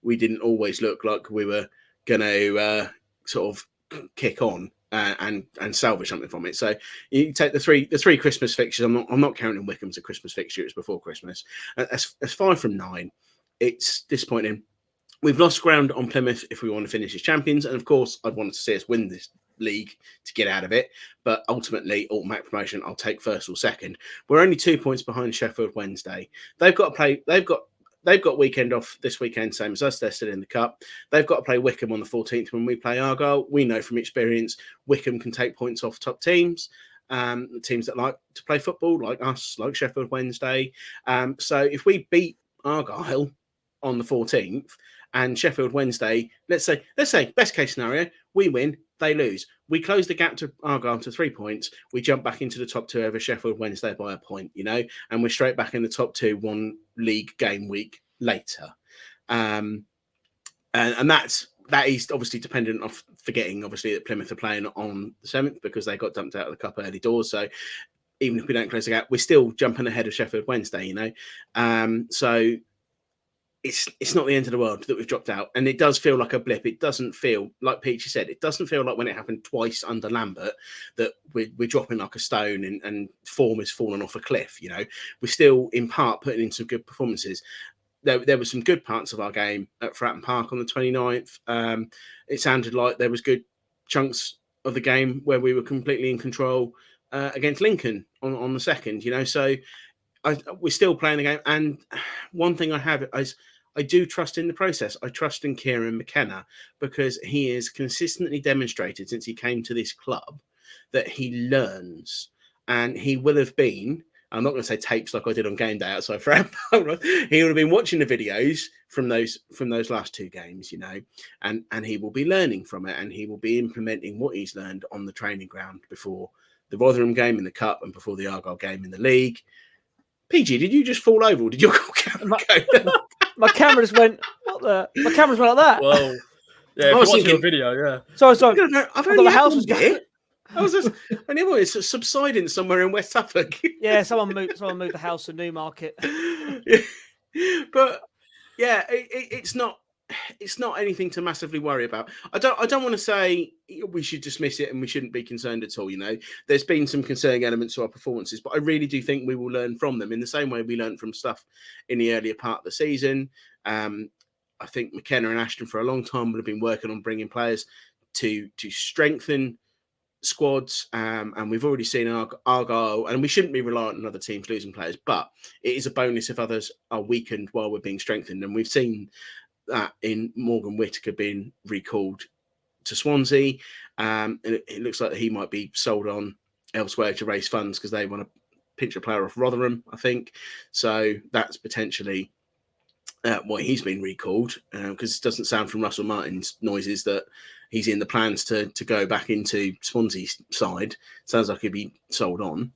we didn't always look like we were going to sort of kick on and salvage something from it. So you take the three Christmas fixtures. I'm not counting Wycombe as a Christmas fixture. It was before Christmas. That's 5 from 9. It's disappointing. We've lost ground on Plymouth if we want to finish as champions. And of course, I'd want to see us win this league to get out of it. But ultimately, automatic promotion, I'll take first or second. We're only 2 points behind Sheffield Wednesday. They've got to play. They've got weekend off this weekend, same as us. They're still in the cup. They've got to play Wycombe on the 14th when we play Argyle. We know from experience, Wycombe can take points off top teams. Teams that like to play football, like us, like Sheffield Wednesday. So if we beat Argyle on the 14th, and Sheffield Wednesday, let's say, best case scenario, we win, they lose. We close the gap to Argyle to 3 points. We jump back into the top 2 over Sheffield Wednesday by a point, and we're straight back in the top 2 one league game week later. And that is obviously dependent on forgetting, obviously, that Plymouth are playing on the 7th because they got dumped out of the cup early doors. So even if we don't close the gap, we're still jumping ahead of Sheffield Wednesday, So it's not the end of the world that we've dropped out, and it does feel like a blip. It doesn't feel like Peachy said. It doesn't feel like when it happened twice under Lambert that we're dropping like a stone and form has fallen off a cliff. We're still in part putting in some good performances. There were some good parts of our game at Fratton Park on the 29th. It sounded like there was good chunks of the game where we were completely in control against Lincoln on the 2nd. So we're still playing the game. And one thing I have is I do trust in the process. I trust in Kieran McKenna because he has consistently demonstrated since he came to this club that he learns, and he will have been, I'm not going to say tapes like I did on game day outside for he would have been watching the videos from those last 2 games, and he will be learning from it, and he will be implementing what he's learned on the training ground before the Rotherham game in the cup and before the Argyle game in the league. PG, did you just fall over, or did your camera go? My camera just went. My camera's went like that. Well, yeah. If you're watching a video, yeah. Sorry. I thought the house was going. I was just. Anyway, it's subsiding somewhere in West Suffolk. Yeah, someone moved the house to Newmarket. But yeah, it's not anything to massively worry about. I don't want to say we should dismiss it and we shouldn't be concerned at all. There's been some concerning elements to our performances, but I really do think we will learn from them in the same way we learned from stuff in the earlier part of the season. I think McKenna and Ashton for a long time would have been working on bringing players to strengthen squads, and we've already seen Argyle, and we shouldn't be reliant on other teams losing players, but it is a bonus if others are weakened while we're being strengthened, and we've seen that in Morgan Whittaker being recalled to Swansea. And it looks like he might be sold on elsewhere to raise funds because they want to pinch a player off Rotherham, I think. So that's potentially why he's been recalled, because it doesn't sound from Russell Martin's noises that he's in the plans to go back into Swansea's side. Sounds like he'd be sold on.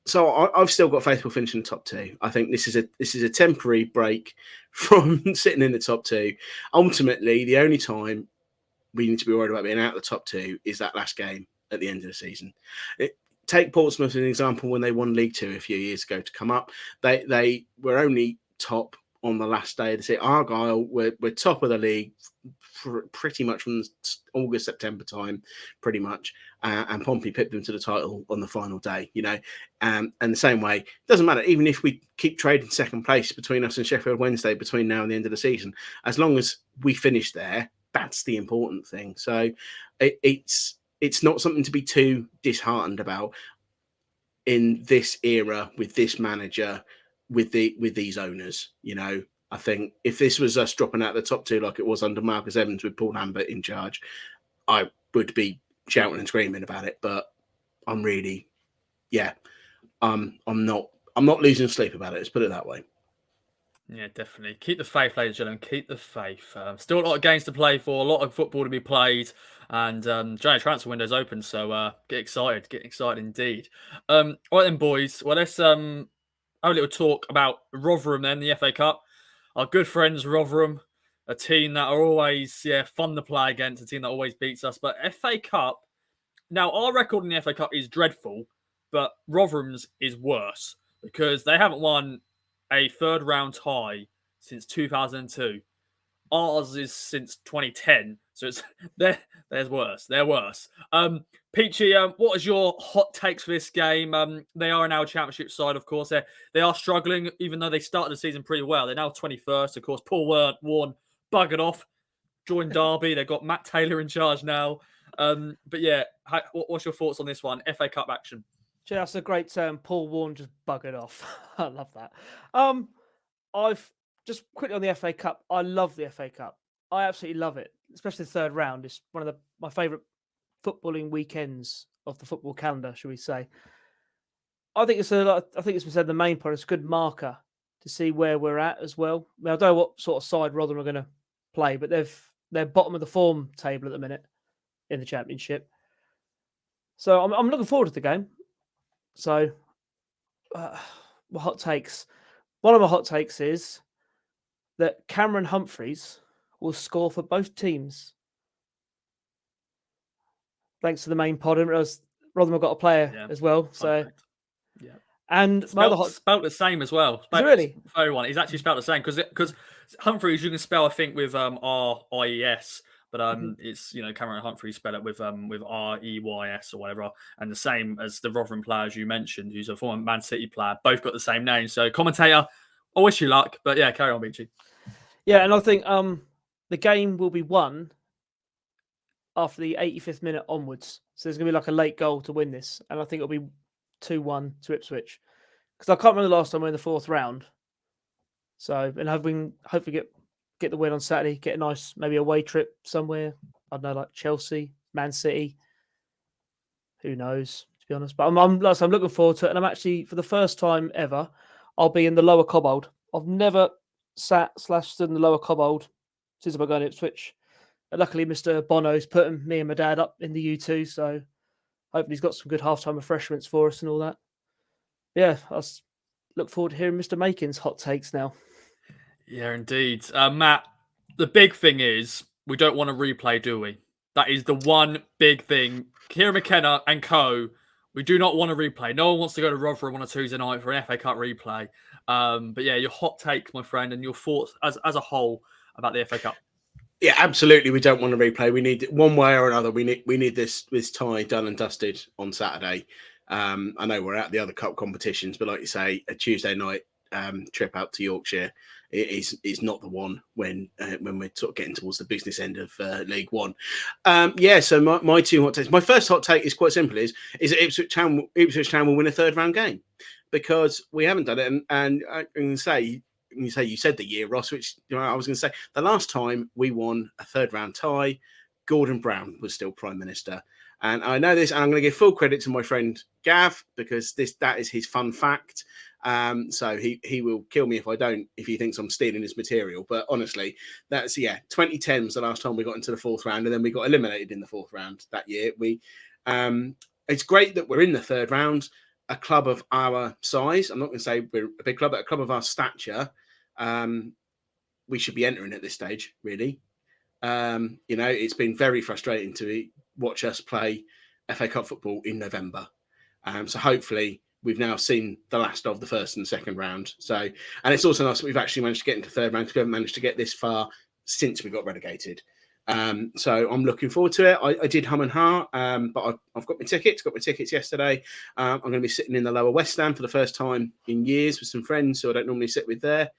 So I've still got faith we'll finish in the top 2. I think this is a temporary break from sitting in the top 2. Ultimately, the only time we need to be worried about being out of the top 2 is that last game at the end of the season. Take Portsmouth as an example when they won League 2 a few years ago to come up. They were only top on the last day of the season. Argyle, we're top of the league pretty much from August, September time, pretty much. And Pompey pipped them to the title on the final day, And the same way, it doesn't matter, even if we keep trading second place between us and Sheffield Wednesday between now and the end of the season, as long as we finish there, that's the important thing. So it's not something to be too disheartened about in this era with this manager, with these owners. I think if this was us dropping out the top two like it was under Marcus Evans with Paul Lambert in charge, I would be shouting and screaming about it. But I'm really, I'm not losing sleep about it. Let's put it that way. Yeah, definitely. Keep the faith, ladies and gentlemen. Keep the faith. Still a lot of games to play for, a lot of football to be played, and January transfer window's open. So get excited. Get excited indeed. All right then, boys. Well, let's have a little talk about Rotherham then, the FA Cup. Our good friends Rotherham, a team that are always fun to play against, a team that always beats us. But FA Cup, now our record in the FA Cup is dreadful, but Rotherham's is worse because they haven't won a third round tie since 2002. Ours is since 2010, so it's there's worse. They're worse. Peachy, what is your hot takes for this game? They are an our championship side, of course. They are struggling, even though they started the season pretty well. They're now 21st, of course. Paul Warne buggered off, joined Derby. They've got Matt Taylor in charge now. But yeah, what's your thoughts on this one? FA Cup action. Gee, that's a great term. Paul Warne just buggered off. I love that. I've just quickly on the FA Cup. I love the FA Cup. I absolutely love it, especially the third round. It's one of my favourite footballing weekends of the football calendar, shall we say? I think it's been said the main part. It's a good marker to see where we're at as well. I don't know what sort of side Rotherham are going to play, but they're bottom of the form table at the minute in the Championship. So I'm looking forward to the game. So, my hot takes. One of my hot takes is that Cameron Humphreys will score for both teams. Thanks to the main pod. Rotherham have got a player as well. So, yeah. And spelt the same as well. Really? One. He's actually spelled the same because Humphreys you can spell I think with R-I-E-S, but it's Cameron Humphreys spell it with R-E-Y-S or whatever, and the same as the Rotherham players you mentioned, who's a former Man City player. Both got the same name. So commentator, I wish you luck, but yeah, carry on, Beachy. Yeah, and I think the game will be won after the 85th minute onwards. So there's going to be like a late goal to win this, and I think it'll be 2-1 to Ipswich. Because I can't remember the last time we were in the fourth round. So, and hopefully get the win on Saturday, get a nice maybe away trip somewhere. I don't know, like Chelsea, Man City. Who knows, to be honest. But I'm looking forward to it. And I'm actually, for the first time ever, I'll be in the lower Cobbold. I've never stood in the lower Cobbold since I've gone to Ipswich. But luckily, Mr. Bono's putting me and my dad up in the U2. So hopefully he's got some good halftime refreshments for us and all that. Yeah, I look forward to hearing Mr. Makin's hot takes now. Yeah, indeed. Matt, the big thing is we don't want to replay, do we? That is the one big thing. Kieran McKenna and co, we do not want to replay. No one wants to go to Rotherham on a Tuesday night for an FA Cup replay. But yeah, your hot take, my friend, and your thoughts as a whole about the FA Cup. Yeah, absolutely. We don't want to replay. We need one way or another. We need this tie done and dusted on Saturday. I know we're at the other cup competitions, but like you say, a Tuesday night trip out to Yorkshire is not the one when we're sort of getting towards the business end of League One. So my two hot takes. My first hot take is quite simple: is that Ipswich Town will win a third round game because we haven't done it, and I can say. You said the year, Ross, which I was going to say the last time we won a third round tie, Gordon Brown was still Prime Minister. And I know this, and I'm going to give full credit to my friend Gav because that is his fun fact. So he will kill me if he thinks I'm stealing his material. But honestly, that's 2010 was the last time we got into the fourth round, and then we got eliminated in the fourth round that year. It's great that we're in the third round. A club of our size, I'm not going to say we're a big club, but a club of our stature, we should be entering at this stage, really. It's been very frustrating to watch us play FA Cup football in November. So hopefully we've now seen the last of the first and second round. So, and it's also nice that we've actually managed to get into third round because we haven't managed to get this far since we got relegated. So I'm looking forward to it. I did hum and ha, but I've got my tickets. Got my tickets yesterday. I'm going to be sitting in the lower West Stand for the first time in years with some friends who I don't normally sit with there.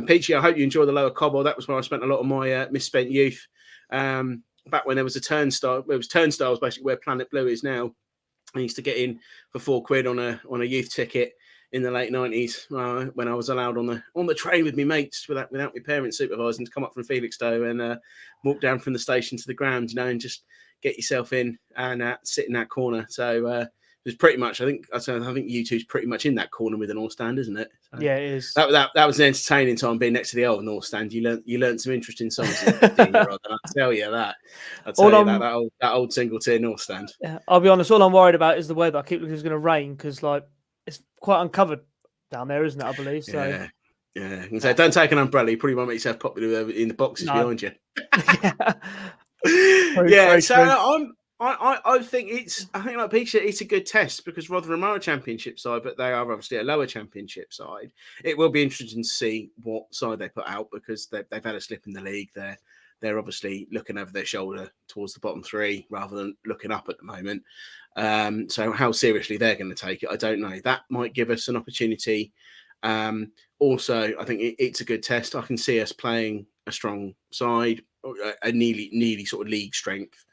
Peachy, I hope you enjoy the lower Cobble. That was where I spent a lot of my misspent youth. Back when there was a turnstile, it was turnstiles basically where Planet Blue is now. I used to get in for £4 on a youth ticket in the late 90s when I was allowed on the train with my mates without my parents supervising to come up from Felixstowe and walk down from the station to the ground, and just get yourself in and sit in that corner. So it was pretty much, I think U2's pretty much in that corner with the North Stand, isn't it? So yeah, it is. That was an entertaining time being next to the old North Stand. You learned some interesting songs. 15-year-old, and I'll tell you that. That old single tier North Stand. Yeah, I'll be honest. All I'm worried about is the weather. I keep looking it's going to rain because it's quite uncovered down there, isn't it? I believe so. Yeah. So don't take an umbrella. You probably won't make yourself popular in the boxes behind you. I think like Peach, it's a good test because Rotherham are a championship side, but they are obviously a lower championship side. It will be interesting to see what side they put out because they've had a slip in the league. They're obviously looking over their shoulder towards the bottom three rather than looking up at the moment. So how seriously they're going to take it, I don't know. That might give us an opportunity. Also, I think it's a good test. I can see us playing a strong side, a nearly sort of league strength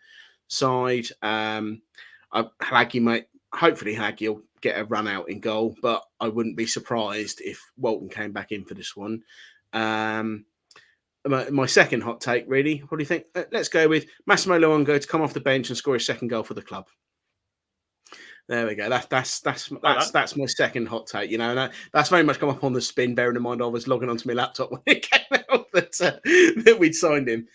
side. Hopefully Haggy will get a run out in goal, but I wouldn't be surprised if Walton came back in for this one. My second hot take, really, what do you think? Let's go with Massimo Luongo to come off the bench and score his second goal for the club. There we go. That's my second hot take, and that's very much come up on the spin, bearing in mind I was logging onto my laptop when it came out that we'd signed him.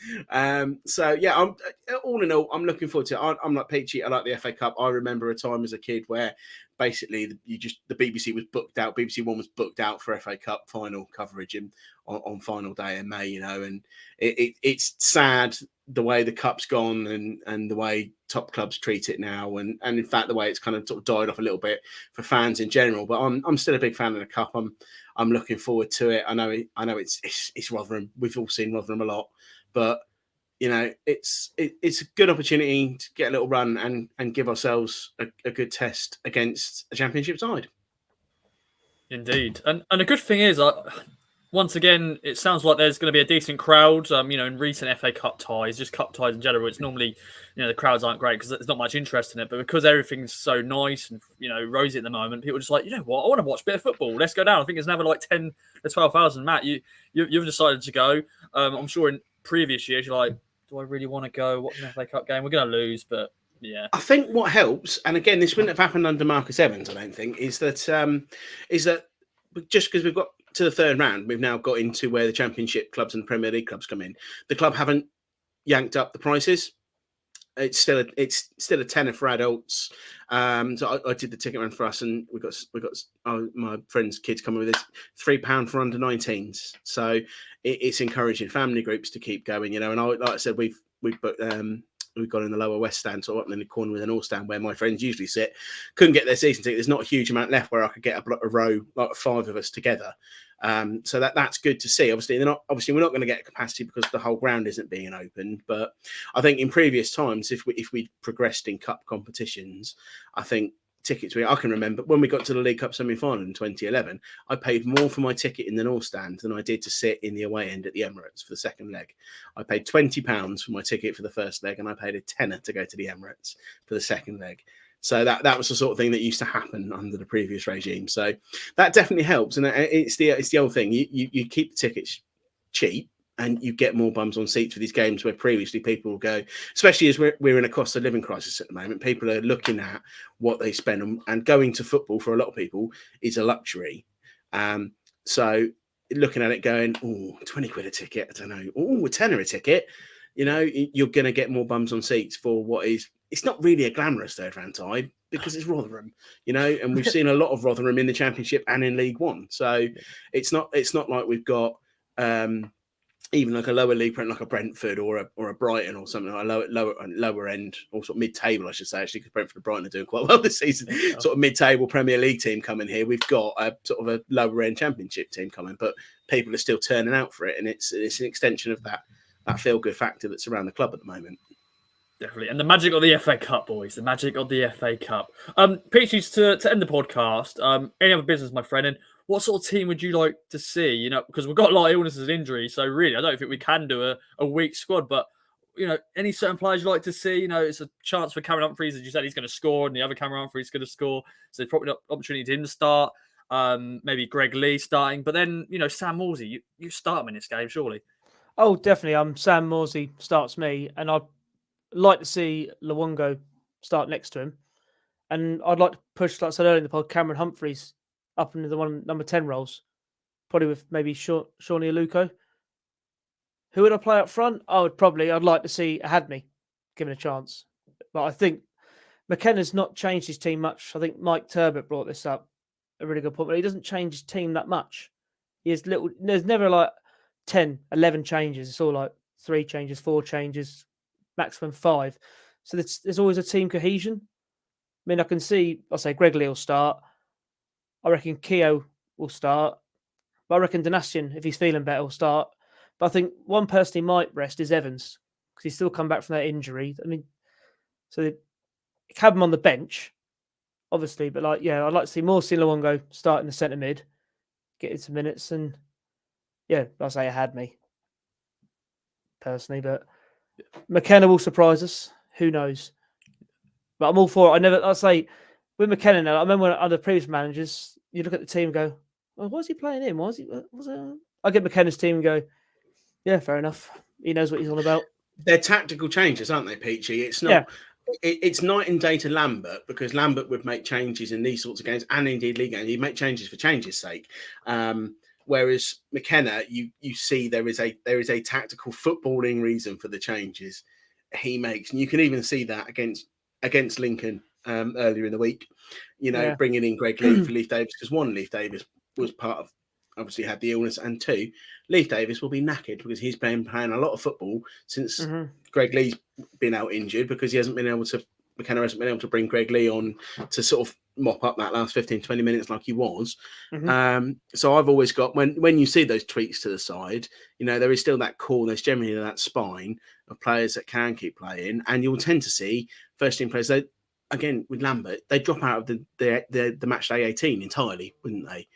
So yeah, I'm all in all, I'm looking forward to it. I'm like Peachy. I like the FA Cup. I remember a time as a kid where basically the BBC was booked out. BBC One was booked out for FA Cup final coverage on final day in May, and it's sad the way the cup's gone and the way top clubs treat it now, and in fact the way it's kind of sort of died off a little bit for fans in general. But I'm still a big fan of the cup. I'm looking forward to it. I know it's Rotherham. We've all seen Rotherham a lot, but it's a good opportunity to get a little run and give ourselves a good test against a championship side. Indeed, and a good thing is, once again, it sounds like there's going to be a decent crowd. In recent FA Cup ties, just cup ties in general, it's normally, the crowds aren't great because there's not much interest in it. But because everything's so nice and rosy at the moment, people are just like, what, I want to watch a bit of football. Let's go down. I think it's never like 10 to 12,000. Matt, you've decided to go. I'm sure in previous years you're like, do I really want to go watch an FA Cup game? We're going to lose, but yeah. I think what helps, and again, this wouldn't have happened under Marcus Evans, I don't think, is that just because we've got to the third round, we've now got into where the Championship clubs and Premier League clubs come in. The club haven't yanked up the prices. It's still a tenner for adults. So I did the ticket run for us, and we got my friend's kids coming with us, £3 for under 19s. So it's encouraging family groups to keep going, And like I said, we've gone in the lower West Stand, so up in the corner with the North Stand where my friends usually sit. Couldn't get their season ticket. There's not a huge amount left where I could get a row, like 5 of us together. So that's good to see. Obviously, we're not going to get capacity because the whole ground isn't being opened. But I think in previous times, if we progressed in cup competitions, I think tickets. I can remember when we got to the League Cup semi-final in 2011, I paid more for my ticket in the North Stand than I did to sit in the away end at the Emirates for the second leg. I paid £20 for my ticket for the first leg, and I paid a tenner to go to the Emirates for the second leg. So that was the sort of thing that used to happen under the previous regime. So that definitely helps, and it's the old thing. You keep the tickets cheap, and you get more bums on seats for these games where previously people will go, especially as we're in a cost of living crisis at the moment. People are looking at what they spend, and going to football for a lot of people is a luxury. So looking at it going, oh, 20 quid a ticket, I don't know, oh, a tenner a ticket, you're going to get more bums on seats for what is, it's not really a glamorous third round tie because it's Rotherham, and we've seen a lot of Rotherham in the Championship and in League One. So it's not like we've got, even like a lower league, like a Brentford or a Brighton or something, like a lower end or sort of mid-table, I should say, actually, because Brentford and Brighton are doing quite well this season. Yeah. Sort of mid-table Premier League team coming here. We've got a sort of a lower end Championship team coming, but people are still turning out for it, and it's an extension of that feel-good factor that's around the club at the moment. Definitely. And the magic of the FA Cup, boys. The magic of the FA Cup. Peaches, to end the podcast, any other business, my friend, and what sort of team would you like to see? You know, because we've got a lot of illnesses and injuries, so really, I don't think we can do a weak squad, but, you know, any certain players you'd like to see? You know, it's a chance for Cameron Humphreys, as you said, he's going to score, and the other Cameron Humphreys is going to score, so there's probably an opportunity to him to start. Maybe Greg Lee starting, but then, you know, Sam Morsey, you start him in this game, surely. Oh, definitely. Sam Morsey starts me, and I'd like to see Luongo start next to him. And I'd like to push, like I said earlier in the pod, Cameron Humphreys up into the number 10 roles. Probably with maybe Shawnee Aluko. Who would I play up front? I'd like to see Hadney given a chance. But I think McKenna's not changed his team much. I think Mike Turbot brought this up, a really good point, but he doesn't change his team that much. There's never like 10, 11 changes. It's all like 3 changes, 4 changes, maximum 5. So there's always a team cohesion. I mean, I'll say Greg Lee will start. I reckon Keogh will start. But I reckon Donatian, if he's feeling better, will start. But I think one person he might rest is Evans, because he's still come back from that injury. I mean, so they have him on the bench, obviously. But I'd like to see Morsey and Luongo start in the centre mid, get into minutes, and I'll say it had me personally. But McKenna will surprise us. Who knows? But I'm all for it. I'll say with McKenna now, I remember when under previous managers, you look at the team and go, well, why is he playing him? I get McKenna's team and go, yeah, fair enough. He knows what he's on about. They're tactical changes, aren't they, Peachy? It's not. Yeah. It's night and day to Lambert, because Lambert would make changes in these sorts of games, and indeed league games. He'd make changes for changes' sake. Whereas McKenna, you see there is a tactical footballing reason for the changes he makes, and you can even see that against Lincoln earlier in the week. You know, bringing in Greg Lee for Leif Davis, because one, Leif Davis was part of, obviously had the illness, and 2, Leif Davis will be knackered because he's been playing a lot of football since Greg Lee's been out injured, because McKenna hasn't been able to bring Greg Lee on to sort of mop up that last 15-20 minutes like he was. So I've always got, when you see those tweaks to the side, you know, there is still that core, there's generally that spine of players that can keep playing, and you'll tend to see first team players, again, with Lambert, they drop out of the match day 18 entirely, wouldn't they?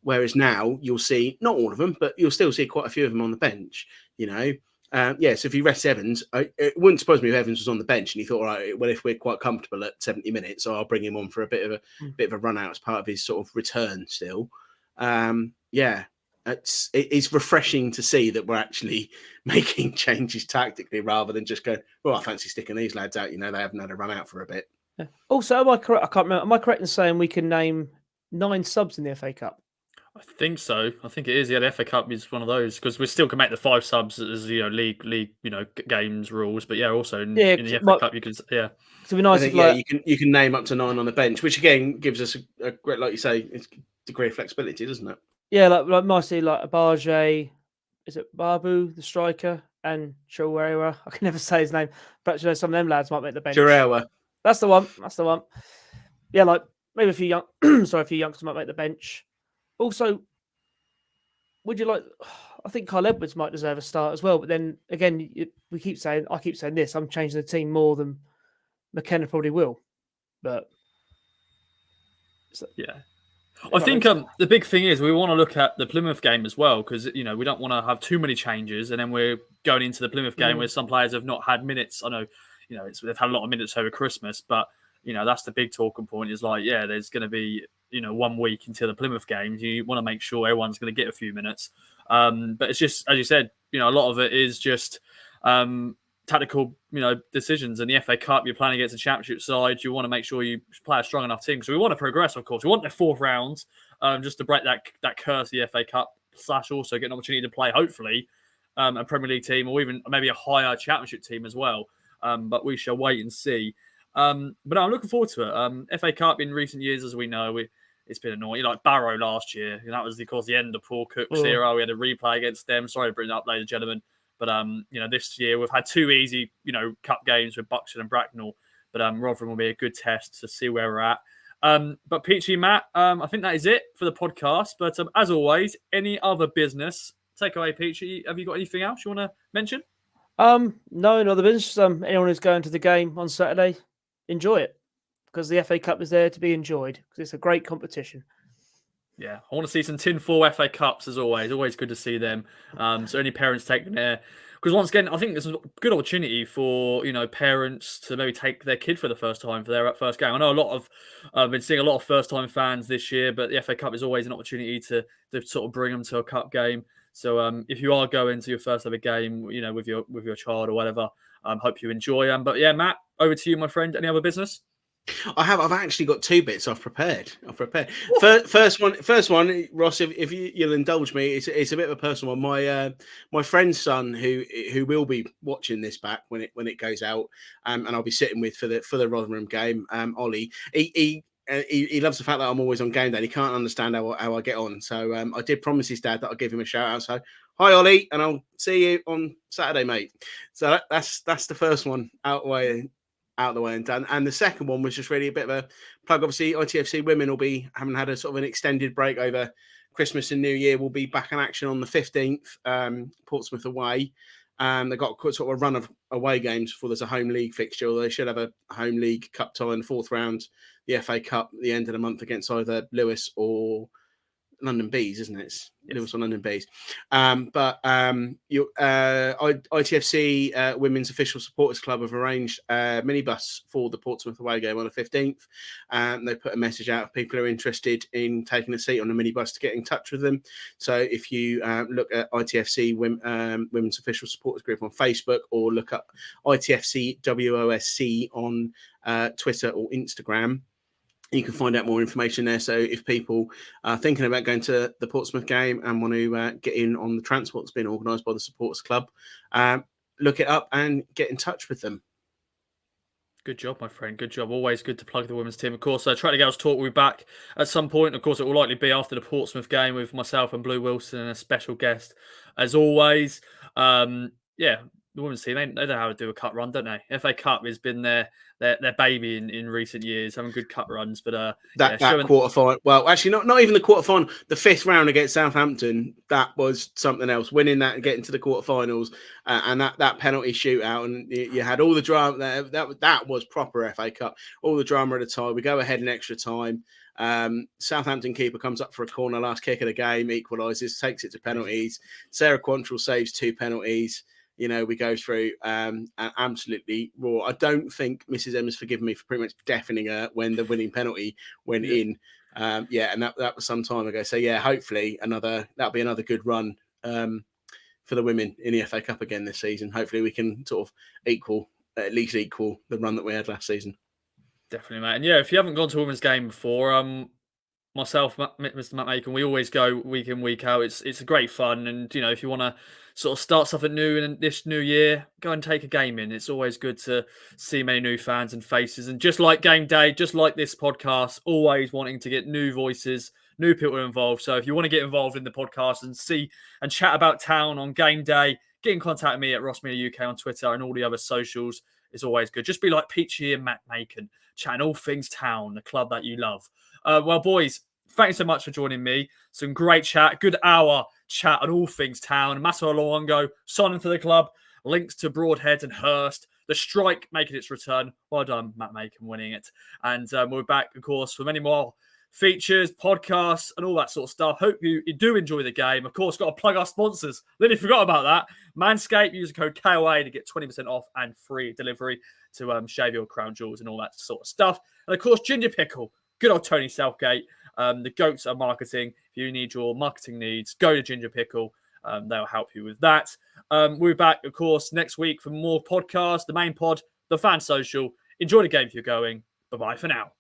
Whereas now you'll see, not all of them, but you'll still see quite a few of them on the bench, you know. So if you rest Evans, it wouldn't surprise me if Evans was on the bench and he thought, all right, well, if we're quite comfortable at 70 minutes, so I'll bring him on for a bit of a run out as part of his sort of return still. It's refreshing to see that we're actually making changes tactically rather than just going, well, I fancy sticking these lads out. You know, they haven't had a run out for a bit. Yeah. Also, am I correct? I can't remember. Am I correct in saying we can name 9 subs in the FA Cup? I think so. I think it is. Yeah, the FA Cup is one of those, because we still can make the 5 subs as, you know, league games rules. But also in the FA Cup you can It'd be nice you can name up to 9 on the bench, which again gives us a great, like you say, it's a degree of flexibility, doesn't it? Yeah, like Marcy, like Abaje, is it Babu, the striker, and Chirera? I can never say his name, but you know, some of them lads might make the bench. Chirera. That's the one. Yeah, like maybe a few youngsters might make the bench. Also, would you like? I think Kyle Edwards might deserve a start as well. But then again, I keep saying this. I'm changing the team more than McKenna probably will. But I think the big thing is we want to look at the Plymouth game as well, because, you know, we don't want to have too many changes, and then we're going into the Plymouth game where some players have not had minutes. I know, you know, they've had a lot of minutes over Christmas, but, you know, that's the big talking point is like, there's going to be, you know, 1 week until the Plymouth game. You want to make sure everyone's going to get a few minutes. But it's just, as you said, you know, a lot of it is just tactical, you know, decisions. In the FA Cup, you're playing against a championship side. You want to make sure you play a strong enough team. So we want to progress, of course. We want the 4th rounds just to break that curse of the FA Cup / also get an opportunity to play, hopefully, a Premier League team or even maybe a higher championship team as well. But we shall wait and see. But I'm looking forward to it. FA Cup in recent years, as we know, it's been annoying. Like Barrow last year, and that was, of course, the end of Paul Cook's era. We had a replay against them. Sorry to bring that up, ladies and gentlemen. But, this year we've had 2 easy, cup games with Buxton and Bracknell. But Rotherham will be a good test to see where we're at. But Peachy, Matt, I think that is it for the podcast. But as always, any other business, take away, Peachy. Have you got anything else you want to mention? No, no other business. Anyone who's going to the game on Saturday, enjoy it, because the FA Cup is there to be enjoyed, because it's a great competition. Yeah, I want to see some tinfoil FA Cups as always. Always good to see them. So any parents taking their... Because once again, I think there's a good opportunity for, parents to maybe take their kid for the first time for their first game. I know I've been seeing a lot of first-time fans this year, but the FA Cup is always an opportunity to sort of bring them to a cup game. So if you are going to your first ever game, with your child or whatever, hope you enjoy them. But yeah, Matt, over to you, my friend. Any other business? I've actually got 2 bits I've prepared. First one, Ross, if you'll indulge me, it's a bit of a personal one. My friend's son, who will be watching this back when it goes out, and I'll be sitting with for the Rotherham game, Ollie. He loves the fact that I'm always on game day. He can't understand how I get on. So I did promise his dad that I'll give him a shout out. So hi, Ollie, and I'll see you on Saturday, mate. So that's the first one out of the way and done. And the second one was just really a bit of a plug. Obviously, ITFC women will be, having had a sort of an extended break over Christmas and New Year, will be back in action on the 15th, Portsmouth away. They've got sort of a run of away games before there's a home league fixture. They should have a home league cup tie in the 4th round, the FA Cup at the end of the month against either Lewis or London Bees, isn't it? It's Lewis or London Bees. ITFC Women's Official Supporters Club have arranged a minibus for the Portsmouth away game on the 15th. They put a message out if people are interested in taking a seat on the minibus to get in touch with them. So if you look at ITFC Women's Official Supporters Group on Facebook, or look up ITFC WOSC on Twitter or Instagram, you can find out more information there. So if people are thinking about going to the Portsmouth game and want to get in on the transport that's been organised by the Supporters Club, look it up and get in touch with them. Good job, my friend. Good job. Always good to plug the women's team. Of course, Try to Girls Talk will be back at some point. Of course, it will likely be after the Portsmouth game with myself and Blue Wilson and a special guest, as always. The women's team, they know how to do a cut run, don't they? FA Cup has been their baby in recent years, having good cut runs. But that quarter final, well, actually not even the quarter final, the 5th round against Southampton, that was something else. Winning that and getting to the quarterfinals, and that penalty shootout, and you had all the drama. That was proper FA Cup. All the drama at the time. We go ahead in extra time. Southampton keeper comes up for a corner, last kick of the game, equalises, takes it to penalties. Sarah Quantrill saves 2 penalties. We go through and absolutely raw. I don't think Mrs. M has forgiven me for pretty much deafening her when the winning penalty went in. And that was some time ago. So hopefully that'll be another good run for the women in the FA Cup again this season. Hopefully we can sort of at least equal the run that we had last season. Definitely, mate. And if you haven't gone to a women's game before, myself, Mr. Matt Makin, we always go week in, week out. It's a great fun, and if you want to sort of start something new in this new year, go and take a game in. It's always good to see many new fans and faces, and just like game day, just like this podcast, always wanting to get new voices, new people involved. So if you want to get involved in the podcast and see and chat about Town on game day, get in contact with me at Ross Media UK on Twitter and all the other socials. It's always good. Just be like Peachy and Matt Makin, chatting all things Town, the club that you love. Well, boys, thanks so much for joining me. Some great chat, good hour chat on all things Town. Massimo Luongo signing for the club, links to Broadhead and Hurst, the strike making its return. Well done, Matt Makin, winning it. And we're back, of course, for many more features, podcasts, and all that sort of stuff. Hope you do enjoy the game. Of course, got to plug our sponsors. Literally forgot about that. Manscaped, use the code KOA to get 20% off and free delivery to shave your crown jewels and all that sort of stuff. And of course, Ginger Pickle, good old Tony Southgate. The goats are marketing. If you need your marketing needs, go to Ginger Pickle. They'll help you with that. We'll be back, of course, next week for more podcasts, the main pod, the Fan Social. Enjoy the game if you're going. Bye-bye for now.